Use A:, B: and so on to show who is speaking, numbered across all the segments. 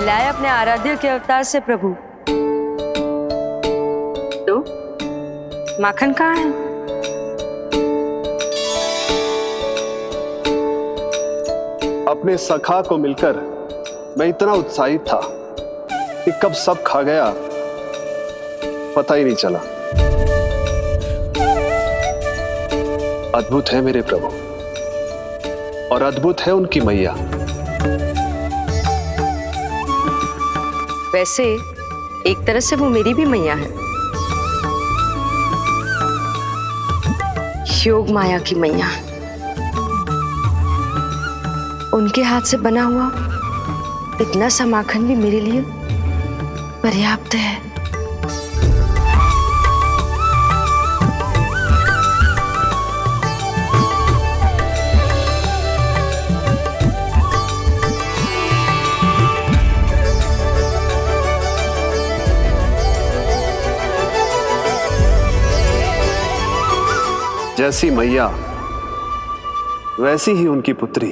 A: मिलाए अपने आराध्य के अवतार से प्रभु। तो माखन कहाँ है?
B: अपने सखा को मिलकर मैं इतना उत्साहित था कि कब सब खा गया पता ही नहीं चला। अद्भुत है मेरे प्रभु और अद्भुत है उनकी मैया।
A: वैसे एक तरह से वो मेरी भी मैया है, योग माया की मैया। उनके हाथ से बना हुआ इतना सा माखन भी मेरे लिए पर्याप्त है।
B: जैसी मैया वैसी ही उनकी पुत्री,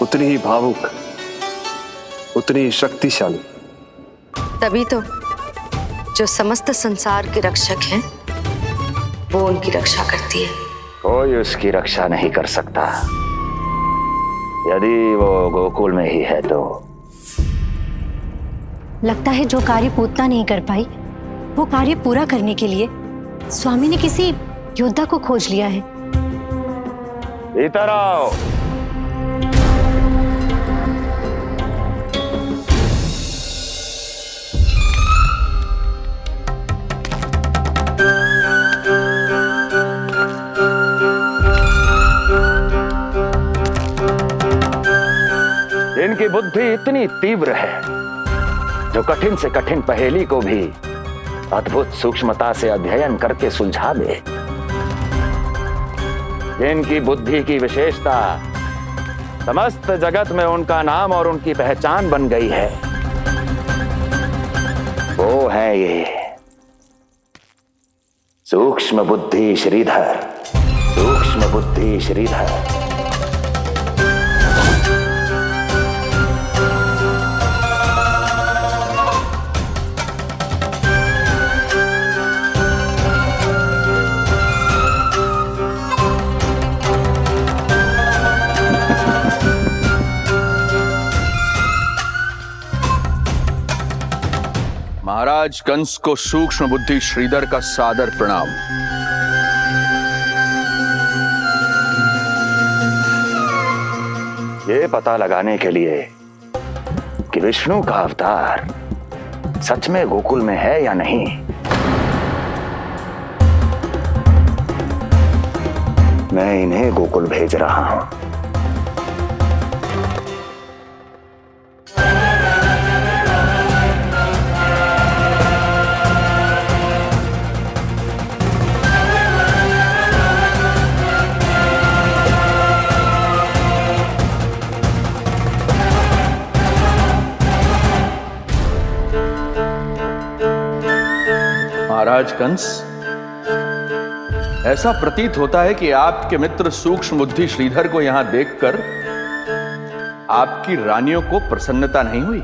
B: उतनी ही भावुक, उतनी ही शक्तिशाली।
A: तभी तो जो समस्त संसार के रक्षक हैं वो उनकी रक्षा करती है।
C: कोई उसकी रक्षा नहीं कर सकता। यदि वो गोकुल में ही है तो।
D: लगता है जो कार्य पूतना नहीं कर पाई वो कार्य पूरा करने के लिए स्वामी ने किसी योद्धा को खोज लिया है।
C: इधर आओ। इनकी बुद्धि इतनी तीव्र है जो कठिन से कठिन पहेली को भी अद्भुत सूक्ष्मता से अध्ययन करके सुलझा दे। इनकी बुद्धि की विशेषता समस्त जगत में उनका नाम और उनकी पहचान बन गई है। वो है ये सूक्ष्म बुद्धि श्रीधर। सूक्ष्म बुद्धि श्रीधर।
E: महाराज कंस को सूक्ष्म बुद्धि श्रीधर का सादर प्रणाम।
C: ये पता लगाने के लिए कि विष्णु का अवतार सच में गोकुल में है या नहीं, मैं इन्हें गोकुल भेज रहा हूं।
E: महाराज कंस, ऐसा प्रतीत होता है कि आपके मित्र सूक्ष्म बुद्धि श्रीधर को यहां देखकर आपकी रानियों को प्रसन्नता नहीं हुई।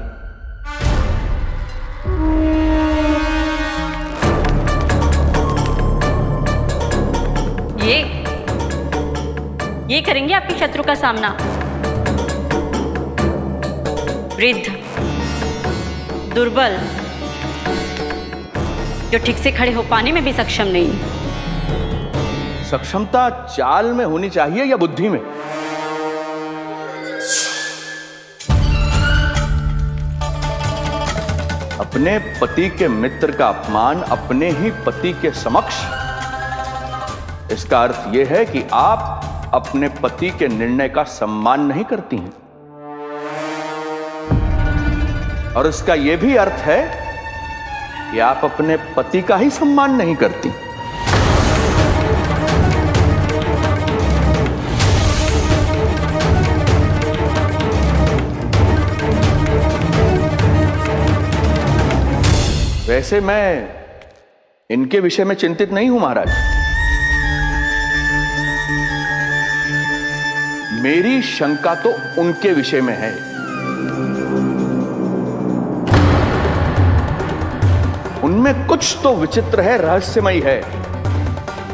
F: ये करेंगे आपके शत्रु का सामना। वृद्ध, दुर्बल, जो ठीक से खड़े हो पाने में भी सक्षम नहीं।
E: सक्षमता चाल में होनी चाहिए या बुद्धि में? अपने पति के मित्र का अपमान अपने ही पति के समक्ष, इसका अर्थ यह है कि आप अपने पति के निर्णय का सम्मान नहीं करती हैं। और इसका यह भी अर्थ है कि आप अपने पति का ही सम्मान नहीं करती। वैसे मैं इनके विषय में चिंतित नहीं हूं महाराज। मेरी शंका तो उनके विषय में है। इनमें कुछ तो विचित्र है, रहस्यमयी है।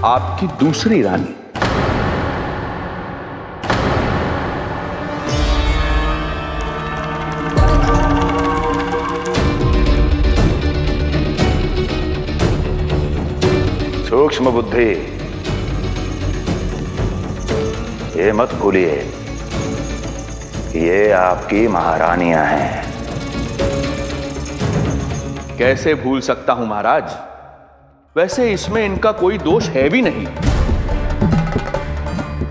E: आपकी दूसरी रानी।
C: सूक्ष्म बुद्धि, ये मत भूलिए कि ये आपकी महारानियां हैं।
E: कैसे भूल सकता हूं महाराज? वैसे इसमें इनका कोई दोष है भी नहीं।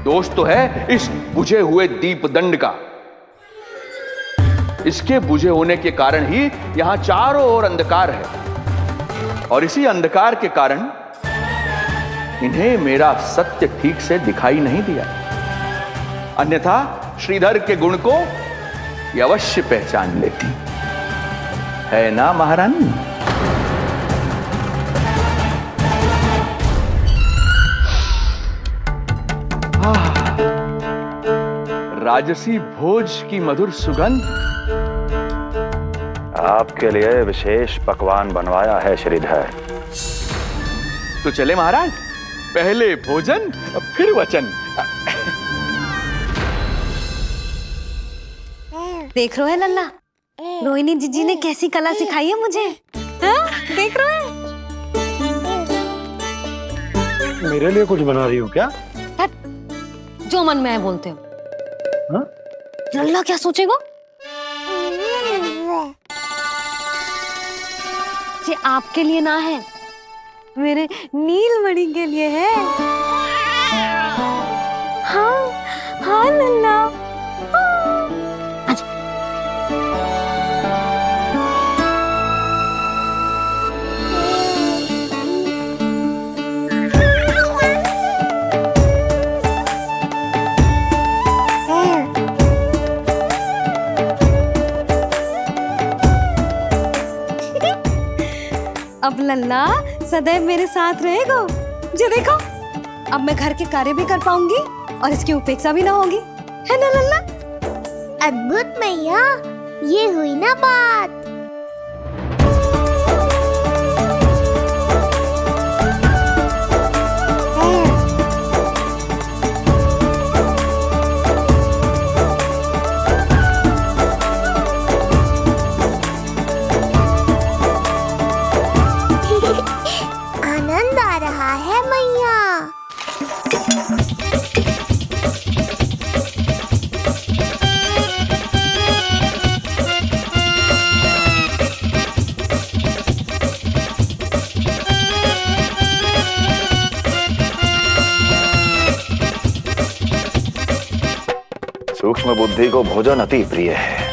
E: दोष तो है इस बुझे हुए दीपदंड का। इसके बुझे होने के कारण ही यहां चारों ओर अंधकार है, और इसी अंधकार के कारण इन्हें मेरा सत्य ठीक से दिखाई नहीं दिया। अन्यथा श्रीधर के गुण को ये अवश्य पहचान लेती, है ना महारानी? राजसी भोज की मधुर सुगंध।
C: आपके लिए विशेष पकवान बनवाया है श्रीधर।
E: तो चले महाराज, पहले भोजन फिर वचन।
D: देख रहे हो लल्ला, रोहिणी जीजी ने कैसी कला सिखाई है मुझे। हाँ? देख रहे हो?
G: मेरे लिए कुछ बना रही हो क्या?
D: जो मन में है बोलते हो।
G: हाँ?
D: लल्ला क्या सोचेगा? ये आपके लिए ना है, मेरे नीलमणि के लिए है। हाँ हाँ लल्ला। अब लल्ला सदैव मेरे साथ रहेगा। जो देखो, अब मैं घर के कार्य भी कर पाऊंगी और इसकी उपेक्षा भी ना होगी, है ना लल्ला?
H: अद्भुत मैया, ये हुई ना बात। आनंद आ रहा है मैया।
C: सूक्ष्म बुद्धि को भोजन अति प्रिय है।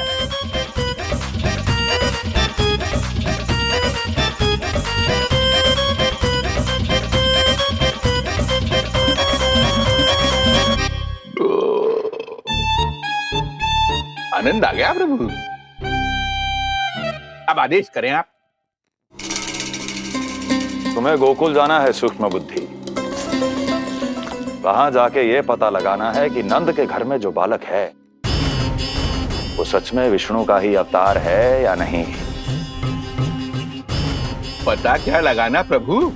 E: आनंद आ गया प्रभु। अब आदेश करें आप।
C: तुम्हें गोकुल जाना है सूक्ष्म बुद्धि। वहां जाके ये पता लगाना है कि नंद के घर में जो बालक है वो सच में विष्णु का ही अवतार है या नहीं।
E: पता क्या लगाना प्रभु?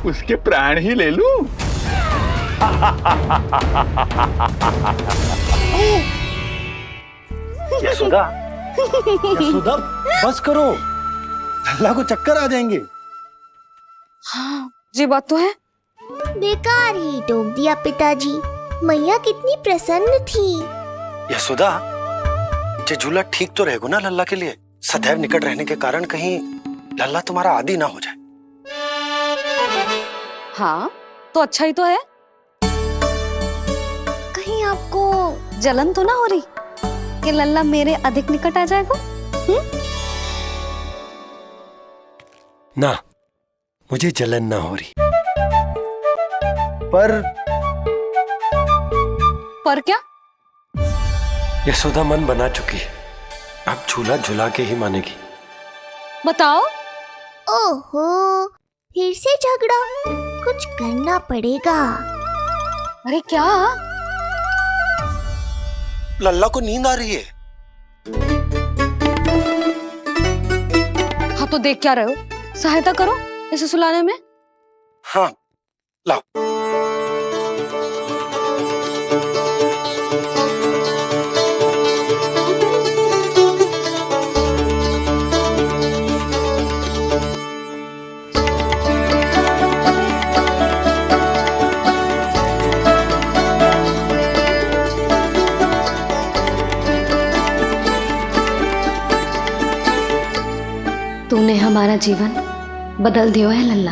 E: उसके प्राण ही ले लूं।
G: यशोदा, यशोदा, बस करो, लल्ला को चक्कर आ जाएंगे।
D: हाँ, ये बात तो है।
H: बेकार ही टोक दिया पिताजी। मैया कितनी प्रसन्न थी।
G: यशोदा, ये झूला ठीक तो रहेगा ना लल्ला के लिए? सदैव निकट रहने के कारण कहीं लल्ला तुम्हारा आदी ना हो जाए।
D: हाँ, तो अच्छा ही तो है। कहीं आपको जलन तो ना हो रही कि लल्ला मेरे अधिक निकट आ जाएगा?
G: ना, मुझे जलन ना हो रही।
D: पर क्या?
G: यशोदा मन बना चुकी है, अब झूला झूला के ही मानेगी।
D: बताओ।
H: ओहो, फिर से झगड़ा। कुछ करना पड़ेगा।
D: अरे क्या?
G: लल्ला को नींद आ रही है।
D: हाँ तो देख क्या रहे हो? सहायता करो इसे सुलाने में।
G: हाँ लाओ।
D: तूने हमारा जीवन बदल दियो है लल्ला।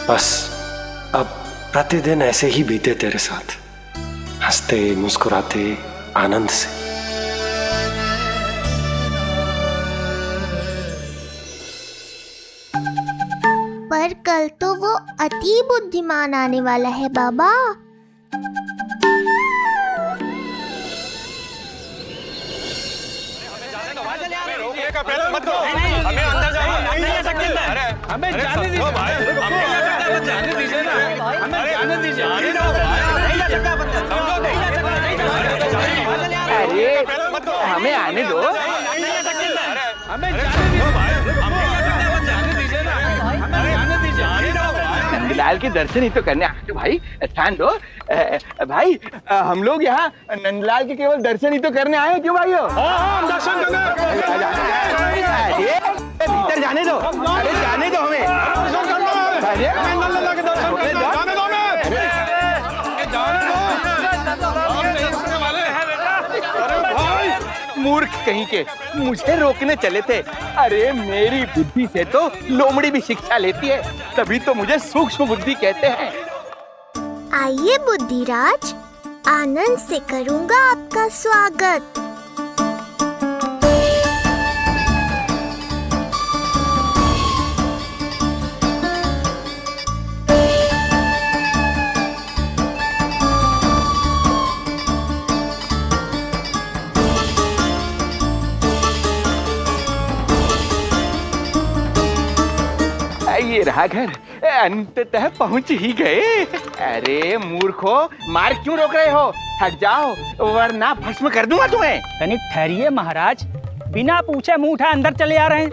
G: बस अब प्रतिदिन ऐसे ही बीते तेरे साथ, हंसते मुस्कुराते आनंद से।
H: पर कल तो वो अति बुद्धिमान आने वाला है बाबा।
I: हमें अंदर हमें जाने दीजिए, जाने दीजिए ना, हमें जाने दीजिए।
C: अरे हमें आने दो,
I: हमें जाने दीजिए ना, हमें जाने दीजिए।
C: नंदलाल के दर्शन ही तो करने आए थे भाई, स्थान दो। भाई हम लोग यहाँ नंदलाल के केवल दर्शन ही तो करने आए हैं, क्यों भाई?
I: हम दर्शन
C: भीतर जाने दो, अरे जाने दो हमें। मूर्ख कहीं के, मुझे रोकने चले थे। अरे मेरी बुद्धि से तो लोमड़ी भी शिक्षा लेती है, तभी तो मुझे सूक्ष्म बुद्धि कहते हैं।
H: आइए बुद्धिराज, आनंद से करूंगा आपका स्वागत।
C: ये रहा घर, अंततः पहुंच ही गए। अरे मूर्खो, मार क्यों रोक रहे हो? हट जाओ वरना भस्म कर दूंगा तुम्हें।
J: तनिक ठहरिए महाराज, बिना पूछे मुंह उठा अंदर चले आ रहे हैं।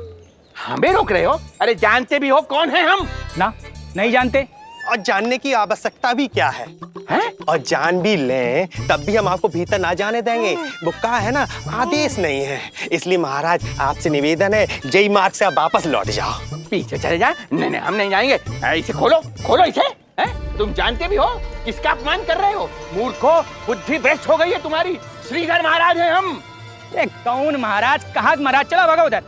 C: हमें रोक रहे हो? अरे जानते भी हो कौन है हम?
J: ना, नहीं जानते।
K: और जानने की आवश्यकता भी क्या है?
C: हैं?
K: और जान भी लें तब भी हम आपको भीतर ना जाने देंगे। वो कहा है ना, आदेश नहीं है। इसलिए महाराज आपसे निवेदन है, जय मार्ग से आप वापस लौट जाओ।
C: पीछे चले जा। नहीं नहीं, हम नहीं जाएंगे। इसे खोलो, खोलो इसे। हैं? तुम जानते भी हो किसका अपमान कर रहे हो? मूर्खो, बुद्धि भ्रष्ट हो गई है तुम्हारी। श्रीधर महाराज हैं हम।
J: ये कौन महाराज? कहाँ महाराज? चला भागा उधर।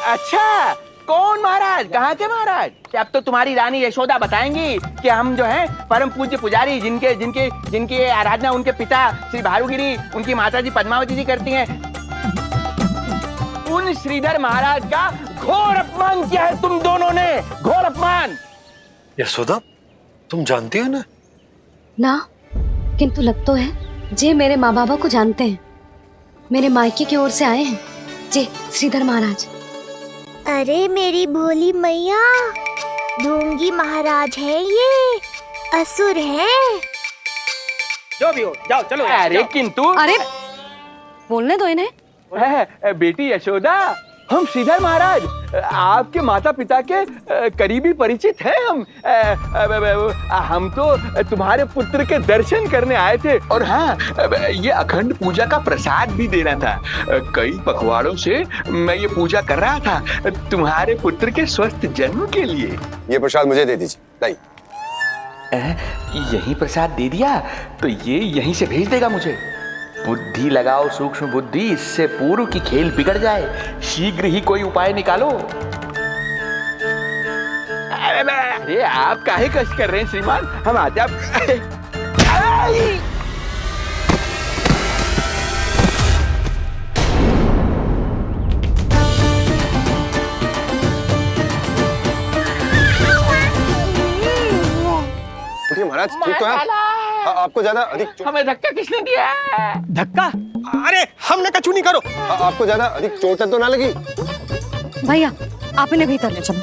C: अच्छा, कौन महाराज? कहाँ के महाराज? अब तो तुम्हारी रानी यशोदा बताएंगी कि हम जो है परम पूज्य पुजारी, जिनके जिनके जिनकी आराधना उनके पिता श्री भारुगिरी, उनकी माताजी पद्मावती जी करती हैं, उन श्रीधर महाराज का घोर अपमान किया है तुम दोनों ने। घोर अपमान।
G: यशोदा, तुम जानती हो ना?
D: ना, किंतु लग तो है जे मेरे माँ बाबा को जानते हैं। मेरे मायके की ओर से आए हैं जे श्रीधर महाराज।
H: अरे मेरी भोली मैया, ढोंगी महाराज है ये, असुर है।
J: जो भी हो, जाओ चलो।
C: अरे किंतु,
D: अरे बोलने दो इन्हें।
C: बेटी यशोदा, हम श्रीधर महाराज आपके माता पिता के करीबी परिचित हैं। हम तो तुम्हारे पुत्र के दर्शन करने आए थे। और हाँ, ये अखंड पूजा का प्रसाद भी देना था। कई पखवाड़ों से मैं ये पूजा कर रहा था तुम्हारे पुत्र के स्वस्थ जन्म के लिए।
L: ये प्रसाद मुझे दे दीजिए।
C: यही प्रसाद दे दिया तो ये यहीं से भेज देगा मुझे। बुद्धि लगाओ, सूक्ष्म बुद्धि, इससे पूर्व की खेल बिगड़ जाए। शीघ्र ही कोई उपाय निकालो। अरे आप काहे कष्ट कर रहे हैं श्रीमान? हम आते आप।
L: महाराज ठीक तो है? आपको ज्यादा अधिक
C: हमें धक्का किसने दिया?
J: धक्का?
K: अरे हमने कछु नहीं करो।
L: आपको ज्यादा अधिक चोट तो ना लगी?
D: भैया आप इन्हें भीतर ले चलो।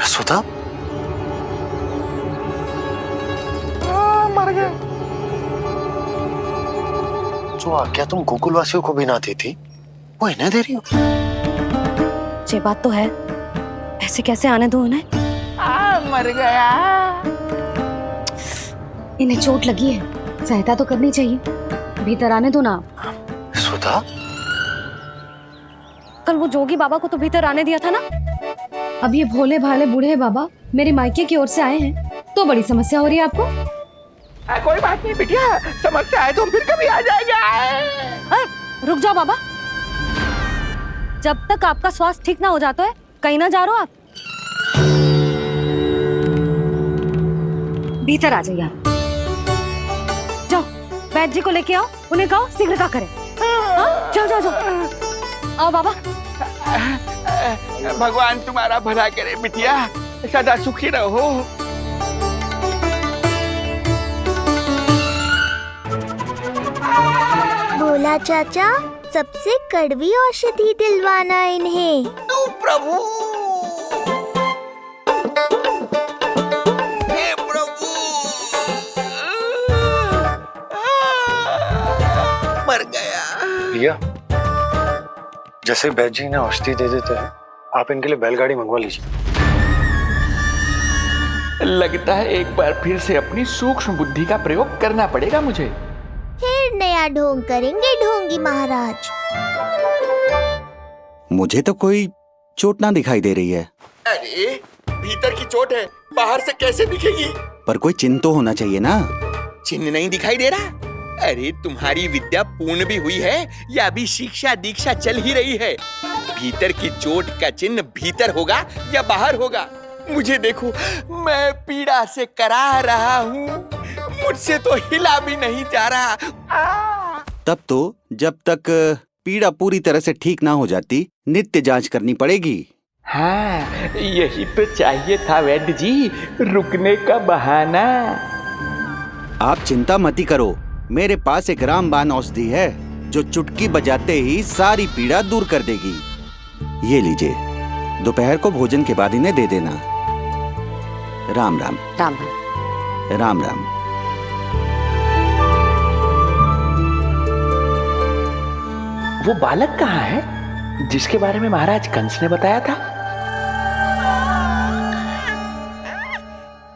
G: यशोदा,
C: मर गए।
G: जो आज्ञा तुम गोकुलवासियों को भी ना दी थी वो इन्हें दे रही हो?
D: ये बात तो है, ऐसे कैसे आने दो उन्हें?
C: मर गया।
D: इन्हें चोट लगी है, सहायता तो करनी चाहिए, भीतर आने दो ना।
G: सुधा,
D: कल वो जोगी बाबा को तो भीतर आने दिया था ना। अब ये भोले भाले बूढ़े बाबा मेरे मायके की ओर से आए हैं, तो बड़ी समस्या हो रही है आपको।
C: कोई बात नहीं बिटिया, समस्या है तो हम फिर कभी आ जाएगा।
D: रुक जाओ बाबा, जब तक आपका स्वास्थ्य ठीक ना हो जाता है कहीं ना जा रहे हो आप। भीतर आ जाइए आप। जाओ वैद्य जी को लेके आओ, उन्हें कहो शीघ्रता करें। हाँ? जाओ जाओ जाओ, आओ बाबा।
C: भगवान तुम्हारा भला करे बिटिया, सदा सुखी रहो।
H: बोला चाचा, सबसे कड़वी औषधि दिलवाना इन्हें।
C: प्रभु, हे प्रभु, मर गया।
G: भैया, जैसे वैद्य जी ने औषधि दे देते हैं, आप इनके लिए बैलगाड़ी मंगवा लीजिए।
C: लगता है एक बार फिर से अपनी सूक्ष्म बुद्धि का प्रयोग करना पड़ेगा मुझे।
H: फिर नया ढोंग करेंगे ढोंगी महाराज।
M: मुझे तो कोई चोट ना दिखाई दे रही है।
C: अरे भीतर की चोट है, बाहर से कैसे दिखेगी?
M: पर कोई चिन्ह तो होना चाहिए ना।
C: चिन्ह नहीं दिखाई दे रहा? अरे तुम्हारी विद्या पूर्ण भी हुई है या अभी शिक्षा दीक्षा चल ही रही है? भीतर की चोट का चिन्ह भीतर होगा या बाहर होगा? मुझे देखो, मैं पीड़ा से करा रहा हूँ, मुझसे तो हिला भी नहीं जा रहा।
M: तब तो जब तक पीड़ा पूरी तरह से ठीक ना हो जाती नित्य जांच करनी पड़ेगी।
C: हाँ, यही तो चाहिए था वैद्य जी, रुकने का बहाना।
M: आप चिंता मत करो, मेरे पास एक रामबाण औषधि है जो चुटकी बजाते ही सारी पीड़ा दूर कर देगी। ये लीजिए, दोपहर को भोजन के बाद इन्हें दे देना। राम राम।
A: राम राम।
M: राम राम।
C: वो बालक कहाँ है जिसके बारे में महाराज कंस ने बताया था?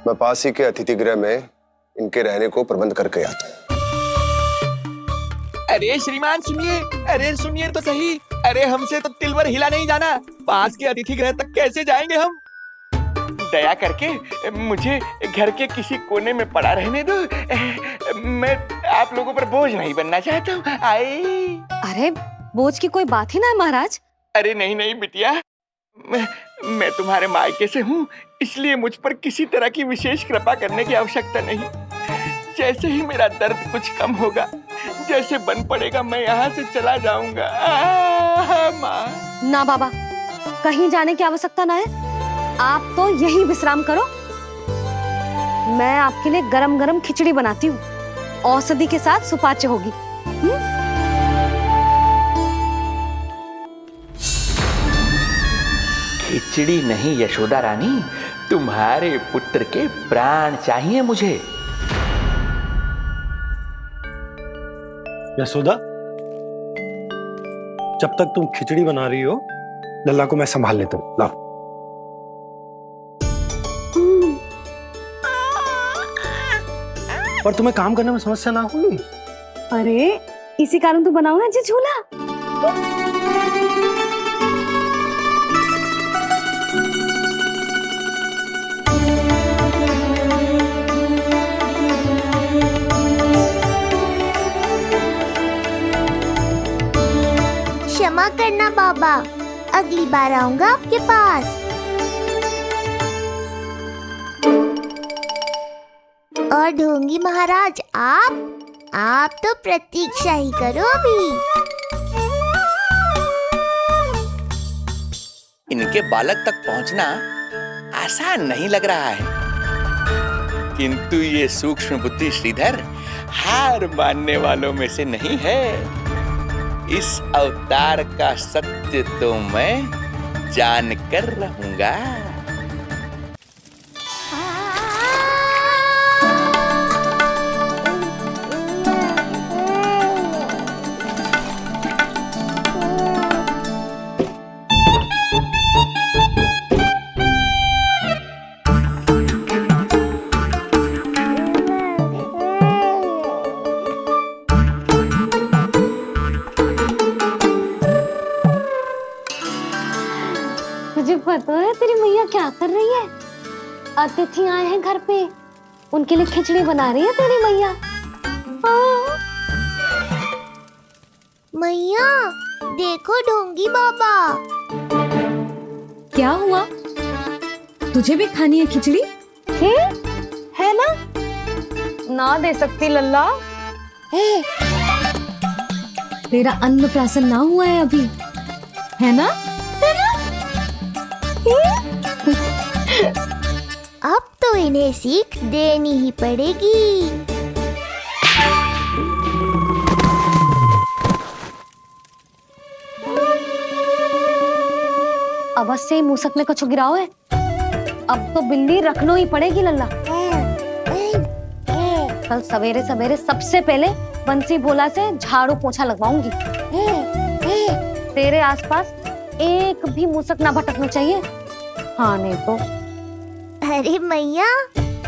L: मैं पास ही के अतिथि गृह में इनके रहने को प्रबंध करके आता हूँ।
C: अरे श्रीमान सुनिए, अरे सुनिए तो सही, अरे हमसे तो तिलवर हिला नहीं जाना, पास के अतिथि गृह तक कैसे जाएंगे हम? दया करके मुझे घर के किसी कोने में पड़ा रहने दो, मैं आप लोगों पर बोझ नहीं बनना चाहता हूँ।
D: अरे बोझ की कोई बात ही ना है महाराज।
C: अरे नहीं नहीं बिटिया, मैं तुम्हारे मायके से हूँ, इसलिए मुझ पर किसी तरह की विशेष कृपा करने की आवश्यकता नहीं। जैसे ही मेरा दर्द कुछ कम होगा, जैसे बन पड़ेगा, मैं यहाँ से चला जाऊंगा। माँ।
D: ना बाबा, कहीं जाने की आवश्यकता ना है, आप तो यही विश्राम करो। मैं आपके लिए गरम गरम खिचड़ी बनाती हूँ, औषधि के साथ सुपाच्य होगी।
C: खिचड़ी नहीं यशोदा रानी, तुम्हारे पुत्र के प्राण चाहिए मुझे।
G: यशोदा, जब तक तुम खिचड़ी बना रही हो, लल्ला को मैं संभाल लेता हूँ। लाओ। पर तुम्हें काम करने में समस्या ना होगी?
D: अरे इसी कारण तो बनाओ ना जी झूला।
H: क्षमा करना बाबा, अगली बार आऊंगा आपके पास। और ढोंगी महाराज, आप तो प्रतीक्षा ही करो अभी।
C: इनके बालक तक पहुंचना आसान नहीं लग रहा है, किंतु ये सूक्ष्म बुद्धि श्रीधर हार मानने वालों में से नहीं है। इस अवतार का सत्य तो मैं जान कर रहूंगा।
D: मैया क्या कर रही है? अतिथि आए हैं घर पे, उनके लिए खिचड़ी बना रही है तेरी मैया।
H: मैया देखो ढोंगी बाबा।
N: क्या हुआ? तुझे भी खानी है खिचड़ी?
D: है ना? ना दे सकती लल्ला।
N: तेरा अन्नप्राशन ना हुआ है अभी, है ना?
H: अब तो इन्हें सीख देनी ही पड़ेगी।
D: अवश्य ही मूसक ने कुछ गिराओ है। अब तो बिल्ली रखना ही पड़ेगी लल्ला। कल सवेरे सवेरे सबसे पहले बंसी भोला से झाड़ू पोछा लगवाऊंगी। तेरे आसपास एक भी मूसक ना भटकना चाहिए। हाँ नहीं तो।
H: अरे मैया,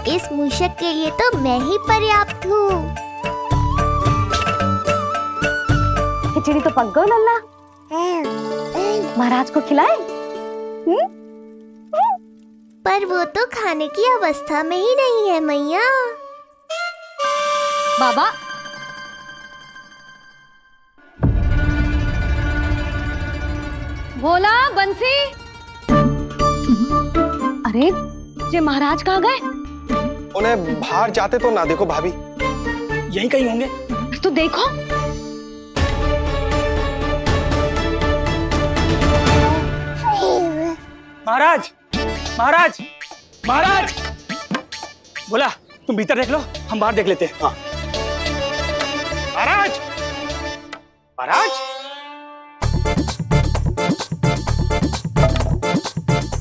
H: इस मूषक के लिए तो मैं ही पर्याप्त हूँ।
D: खिचड़ी तो पक गई लल्ला। महाराज को खिलाए?
H: पर वो तो खाने की अवस्था में ही नहीं है मैया।
D: बाबा, भोला, बंसी। अरे ये महाराज कहाँ गए?
K: उन्हें बाहर जाते तो ना देखो भाभी,
J: यहीं कहीं होंगे।
D: तो देखो।
J: महाराज, महाराज, महाराज। बोला तुम भीतर देख लो, हम बाहर देख लेते हैं। हाँ।
K: महाराज, महाराज,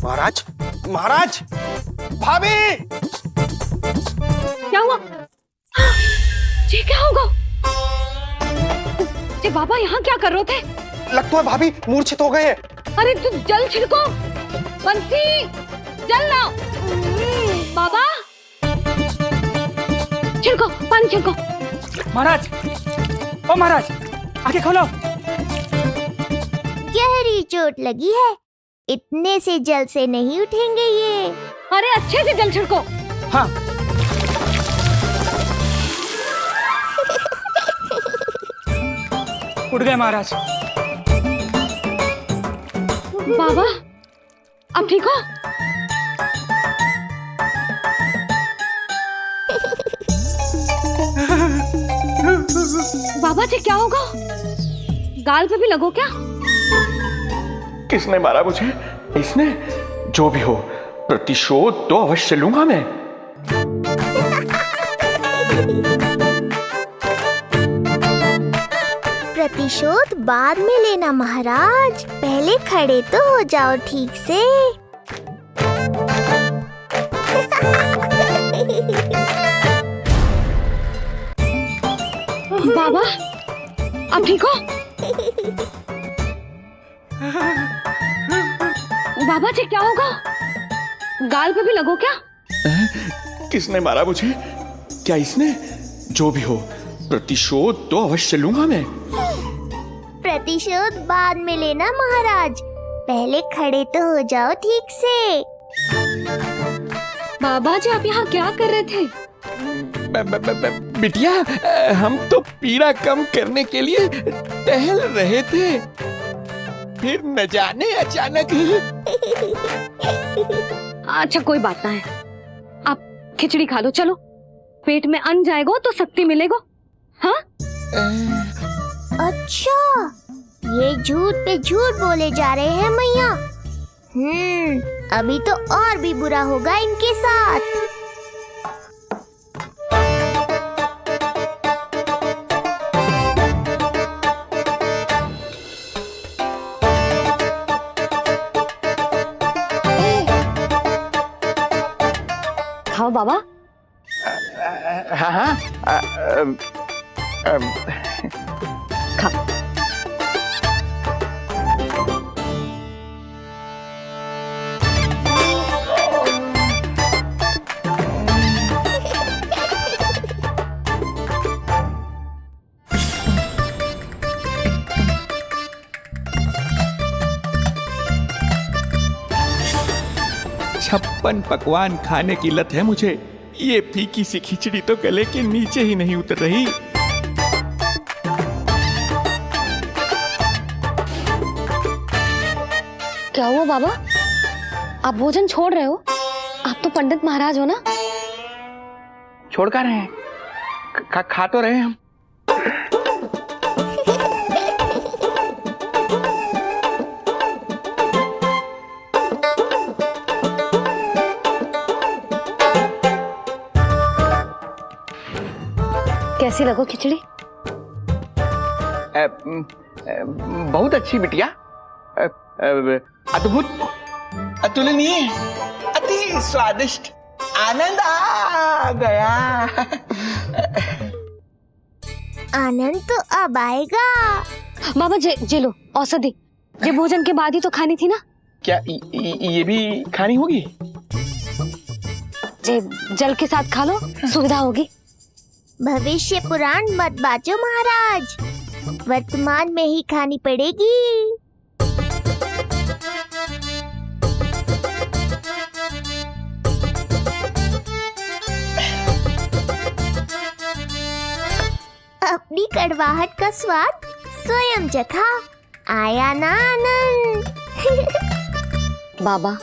K: महाराज, महाराज, भाभी।
D: क्या हुआ? ये क्या होगा? ये बाबा यहाँ क्या कर रहे थे?
K: लगता है भाभी मूर्छित हो गए हैं।
D: अरे तू जल छिड़को, बंसी, जल लाओ। बाबा, छिड़को, पानी छिड़को।
J: महाराज, ओ महाराज, आंखें खोलो।
H: गहरी चोट लगी है, इतने से जल से नहीं उठेंगे ये।
D: अरे अच्छे से जल छिड़को।
J: हाँ। उठ गए महाराज।
D: बाबा, अब ठीक हो? बाबा जी क्या होगा? गाल पे भी लगो क्या?
C: किसने मारा मुझे? इसने? जो भी हो, प्रतिशोध तो अवश्य लूंगा मैं।
H: प्रतिशोध बाद में लेना महाराज, पहले खड़े तो हो जाओ ठीक से।
D: बाबा, अब ठीक हो? बाबा जी क्या होगा? गाल पे भी लगो क्या?
C: किसने मारा मुझे? क्या इसने? जो भी हो, प्रतिशोध तो अवश्य लूंगा मैं।
H: प्रतिशोध बाद में लेना महाराज, पहले खड़े तो हो जाओ ठीक से।
N: बाबा जी आप यहाँ क्या कर रहे थे?
C: बिटिया, हम तो पीड़ा कम करने के लिए टहल रहे थे, फिर न जाने अचानक।
D: अच्छा कोई बात ना है, आप खिचड़ी खा लो। चलो, पेट में अन्न जाएगा तो शक्ति मिलेगा। हाँ?
H: अच्छा, ये झूठ पे झूठ बोले जा रहे हैं मैया। अभी तो और भी बुरा होगा इनके साथ।
D: खाओ बाबा।
C: हाँ हाँ,
D: खा।
C: 56 पकवान खाने की लत है मुझे। ये फीकी सी खिचड़ी तो गले के नीचे ही नहीं उतर रही।
D: क्या हुआ बाबा, आप भोजन छोड़ रहे हो? आप तो पंडित महाराज हो ना।
C: छोड़ कर रहे हैं, खा तो रहे हैं हम।
D: कैसी लगो खिचड़ी?
C: बहुत अच्छी बिटिया, अद्भुत, अतुलनीय, अति स्वादिष्ट, आनंद आ गया।
H: आनंद तो अब आएगा।
D: बाबा जे लो औषधि, ये भोजन के बाद ही तो खानी थी ना।
C: क्या ये भी खानी होगी?
D: जे जल के साथ खा लो, सुविधा होगी।
H: भविष्य पुराण मत बाजो महाराज, वर्तमान में ही खानी पड़ेगी। अपनी कड़वाहट का स्वाद स्वयं चखा, आया ना आनंद।
D: बाबा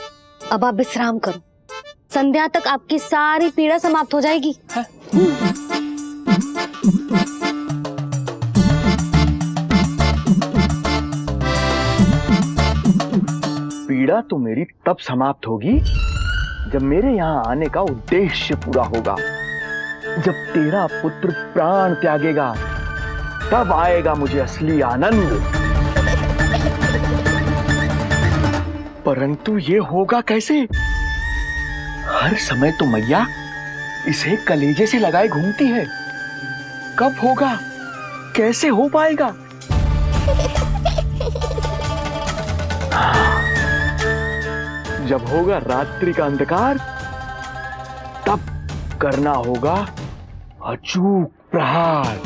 D: अब आप विश्राम करो, संध्या तक आपकी सारी पीड़ा समाप्त हो जाएगी।
C: पीड़ा तो मेरी तब समाप्त होगी जब मेरे यहाँ आने का उद्देश्य पूरा होगा। जब तेरा पुत्र प्राण त्यागेगा तब आएगा मुझे असली आनंद। परंतु ये होगा कैसे? हर समय तो मैया इसे कलेजे से लगाए घूमती है। कब होगा, कैसे हो पाएगा? जब होगा रात्रि का अंधकार, तब करना होगा अचूक प्रहार।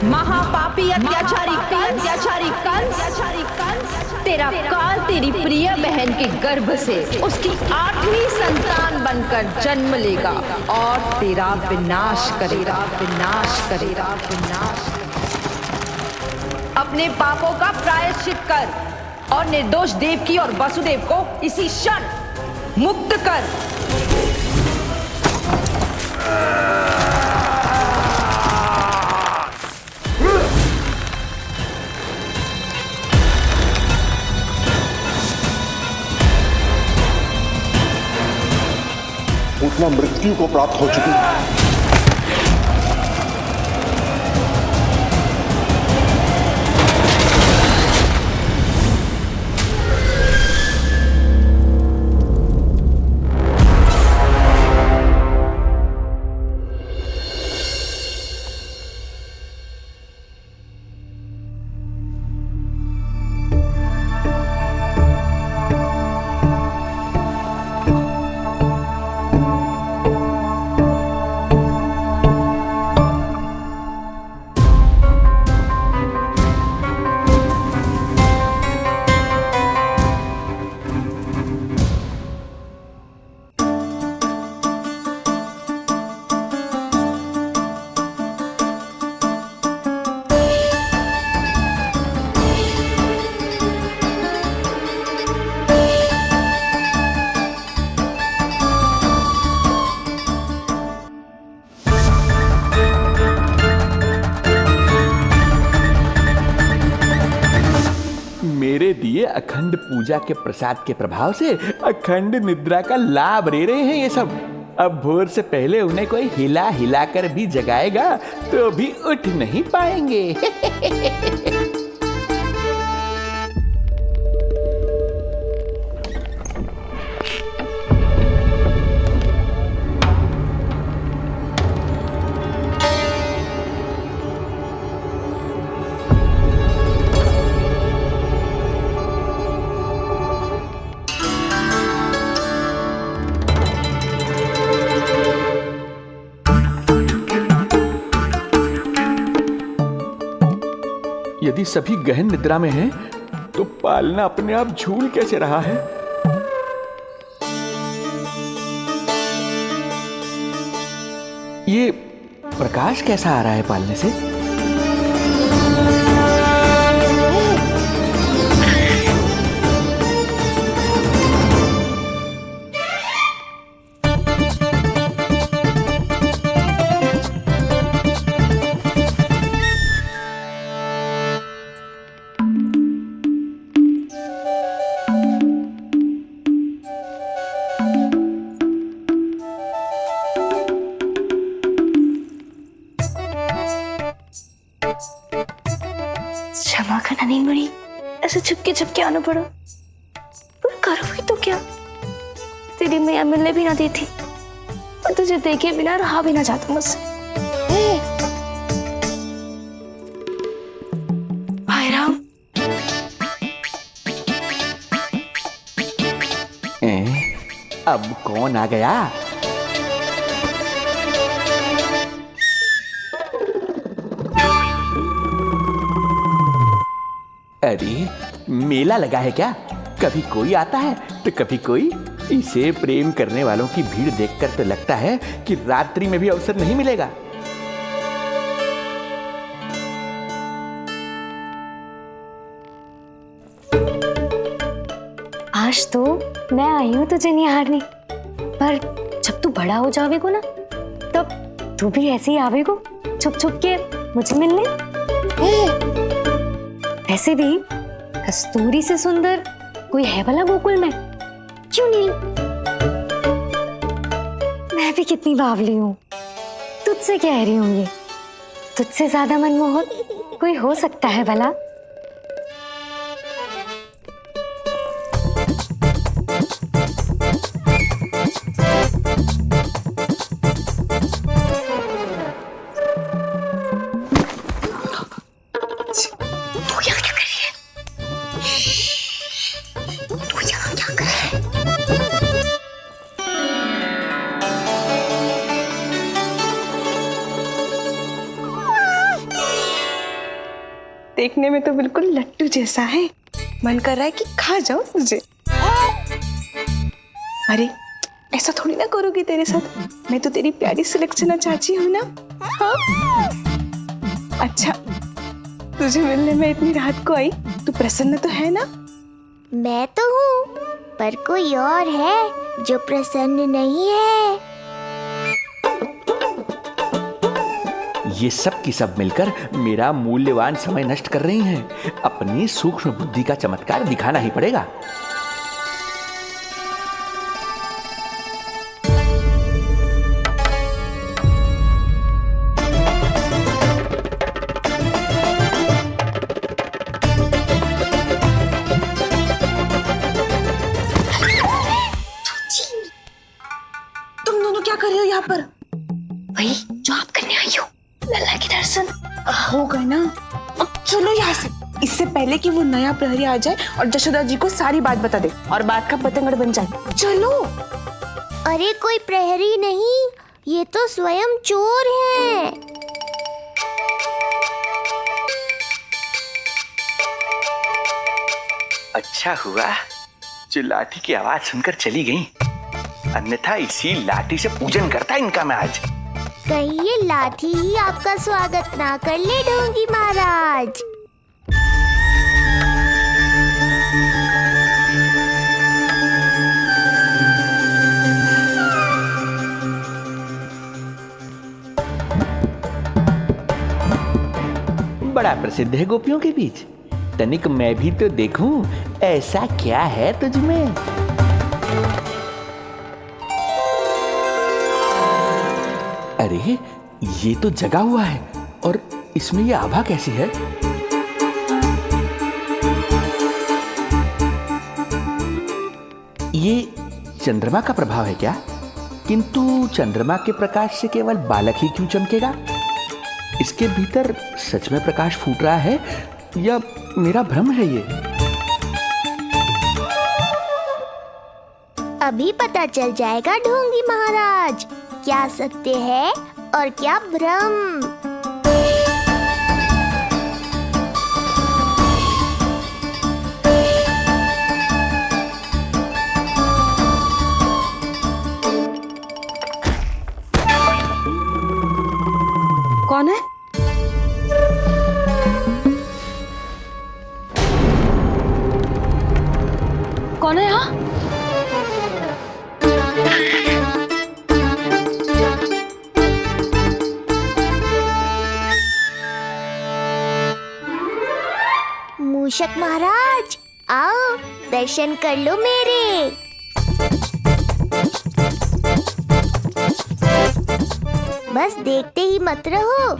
O: महापापी अत्याचारी कंस, तेरा काल तेरी प्रिय बहन के गर्भ से उसकी 8वीं संतान बनकर जन्म लेगा और तेरा विनाश करेगा। अपने पापों का प्रायश्चित कर और निर्दोष देवकी और वसुदेव को इसी क्षण मुक्त कर।
L: उतना मृत्यु को प्राप्त हो चुकी है।
C: मेरे दिए अखंड पूजा के प्रसाद के प्रभाव से अखंड निद्रा का लाभ ले रहे हैं ये सब। अब भोर से पहले उन्हें कोई हिला हिला कर भी जगाएगा तो भी उठ नहीं पाएंगे। यदि सभी गहन निद्रा में हैं, तो पालना अपने आप झूल कैसे रहा है? ये प्रकाश कैसा आ रहा है पालने से?
P: क्षमा करना नहीं मुड़ी, ऐसे छुपके आना पड़ा। पर करो भी तो क्या, तेरी मैया मिलने भी ना दी थी और तुझे देखे बिना रहा भी ना जाता मुझसे। भाई राम,
C: अब कौन आ गया? अरे मेला लगा है क्या? कभी कोई आता है तो कभी कोई। इसे प्रेम करने वालों की भीड़ देखकर तो लगता है कि रात्रि में भी अवसर नहीं मिलेगा।
D: आज तो मैं आई हूँ तुझे निहारने, पर जब तू बड़ा हो जावेगो ना, तब तू भी ऐसे ही आवेगो छुप छुप के मुझे मिलने। ऐसे भी कस्तूरी से सुंदर कोई है भला गोकुल में? क्यों नहीं? मैं भी कितनी बावली हूँ, तुझसे कह रही हूँ। ये तुझसे ज्यादा मनमोहक कोई हो सकता है भला?
P: देखने में तो बिल्कुल लट्टू जैसा है, मन कर रहा है कि खा जाओ तुझे। अरे ऐसा थोड़ी ना करोगी तेरे साथ, मैं तो तेरी प्यारी सुलक्षणा चाची हूँ ना। हाँ? अच्छा, तुझे मिलने में इतनी रात को आई, तू प्रसन्न तो है ना?
H: मैं तो हूँ, पर कोई और है जो प्रसन्न नहीं है।
C: ये सब की सब मिलकर मेरा मूल्यवान समय नष्ट कर रही हैं। अपनी सूक्ष्म बुद्धि का चमत्कार दिखाना ही पड़ेगा।
P: तुम दोनों क्या कर रहे हो यहाँ पर? वही जो आप करने आई हो, लल्ला के दर्शन हो गए ना। अब चलो यहाँ से, इससे पहले कि वो नया प्रहरी आ जाए और जशोदा जी को सारी बात बता दे और बात का पतंगड़ बन जाए। चलो।
H: अरे कोई प्रहरी नहीं, ये तो स्वयं चोर है।
C: अच्छा हुआ जो लाठी की आवाज सुनकर चली गई, अन्यथा इसी लाठी से पूजन करता इनका मैं आज।
H: कहीं ये लाठी ही आपका स्वागत ना कर ले ढोंगी महाराज।
C: बड़ा प्रसिद्ध है गोपियों के बीच, तनिक मैं भी तो देखूं ऐसा क्या है तुझमें। अरे ये तो जगा हुआ है और इसमें ये आभा कैसी है? ये चंद्रमा का प्रभाव है क्या? किंतु चंद्रमा के प्रकाश से केवल बालक ही क्यों चमकेगा? इसके भीतर सच में प्रकाश फूट रहा है या मेरा भ्रम है ये?
H: अभी पता चल जाएगा ढोंगी महाराज, क्या सत्य है और क्या भ्रम।
D: कौन है? कौन है यहाँ?
H: मूषक महाराज आओ दर्शन कर लो मेरे। बस देखते ही मत रहो,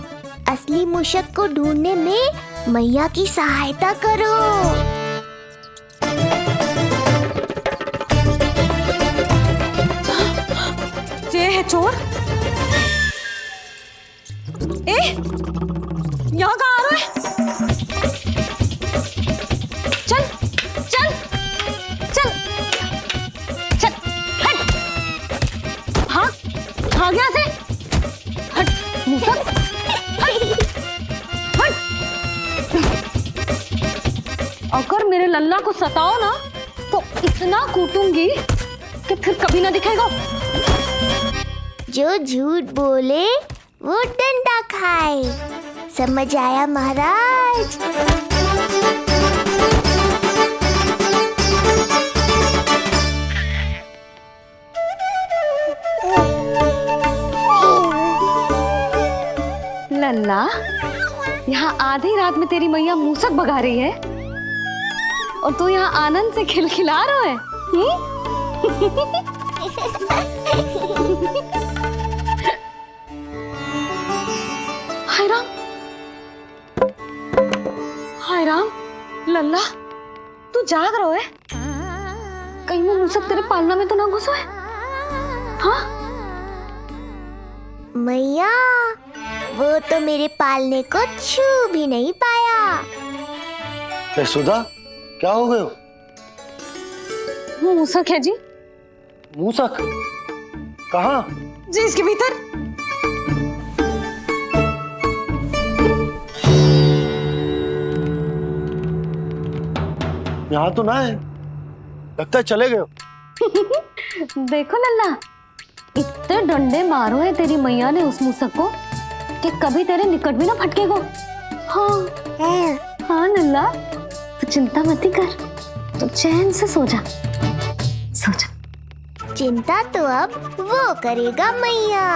H: असली मूषक को ढूंढने में मैया की सहायता करो।
D: ये है चोर। यहाँ कहाँ आ रहा है? चल चल चल चल हट। हाँ भाग यहाँ से। हट मूसक हट। अगर मेरे लल्ला को सताओ ना तो इतना कूटूंगी कि फिर कभी ना दिखेगा।
H: जो झूठ बोले वो डंडा खाए, समझ आया महाराज?
D: लल्ला, यहाँ आधी रात में तेरी मैया मूसक भगा रही है और तू यहाँ आनंद से खिलखिला रहा है। हाय राम, हाय राम, लल्ला तू जाग रहा है? कहीं वो मूसक तेरे पालना में तो ना घुसो है? हाँ
H: मैया, वो तो मेरे पालने को छू भी नहीं पाया।
G: सुधा, क्या हो गए?
D: वो मूसक है जी।
G: मूसक? कहाँ?
D: जी इसके भीतर।
G: यहाँ तो ना है, लगता है चले गए।
D: देखो लल्ला, इतने डंडे मारो है तेरी मैया ने उस मूसक को कि कभी तेरे निकट भी ना फटकेगा। हाँ हाँ लल्ला, तू चिंता मत कर, तू चैन से सो जा, सो जा।
H: चिंता तो अब वो करेगा मैया।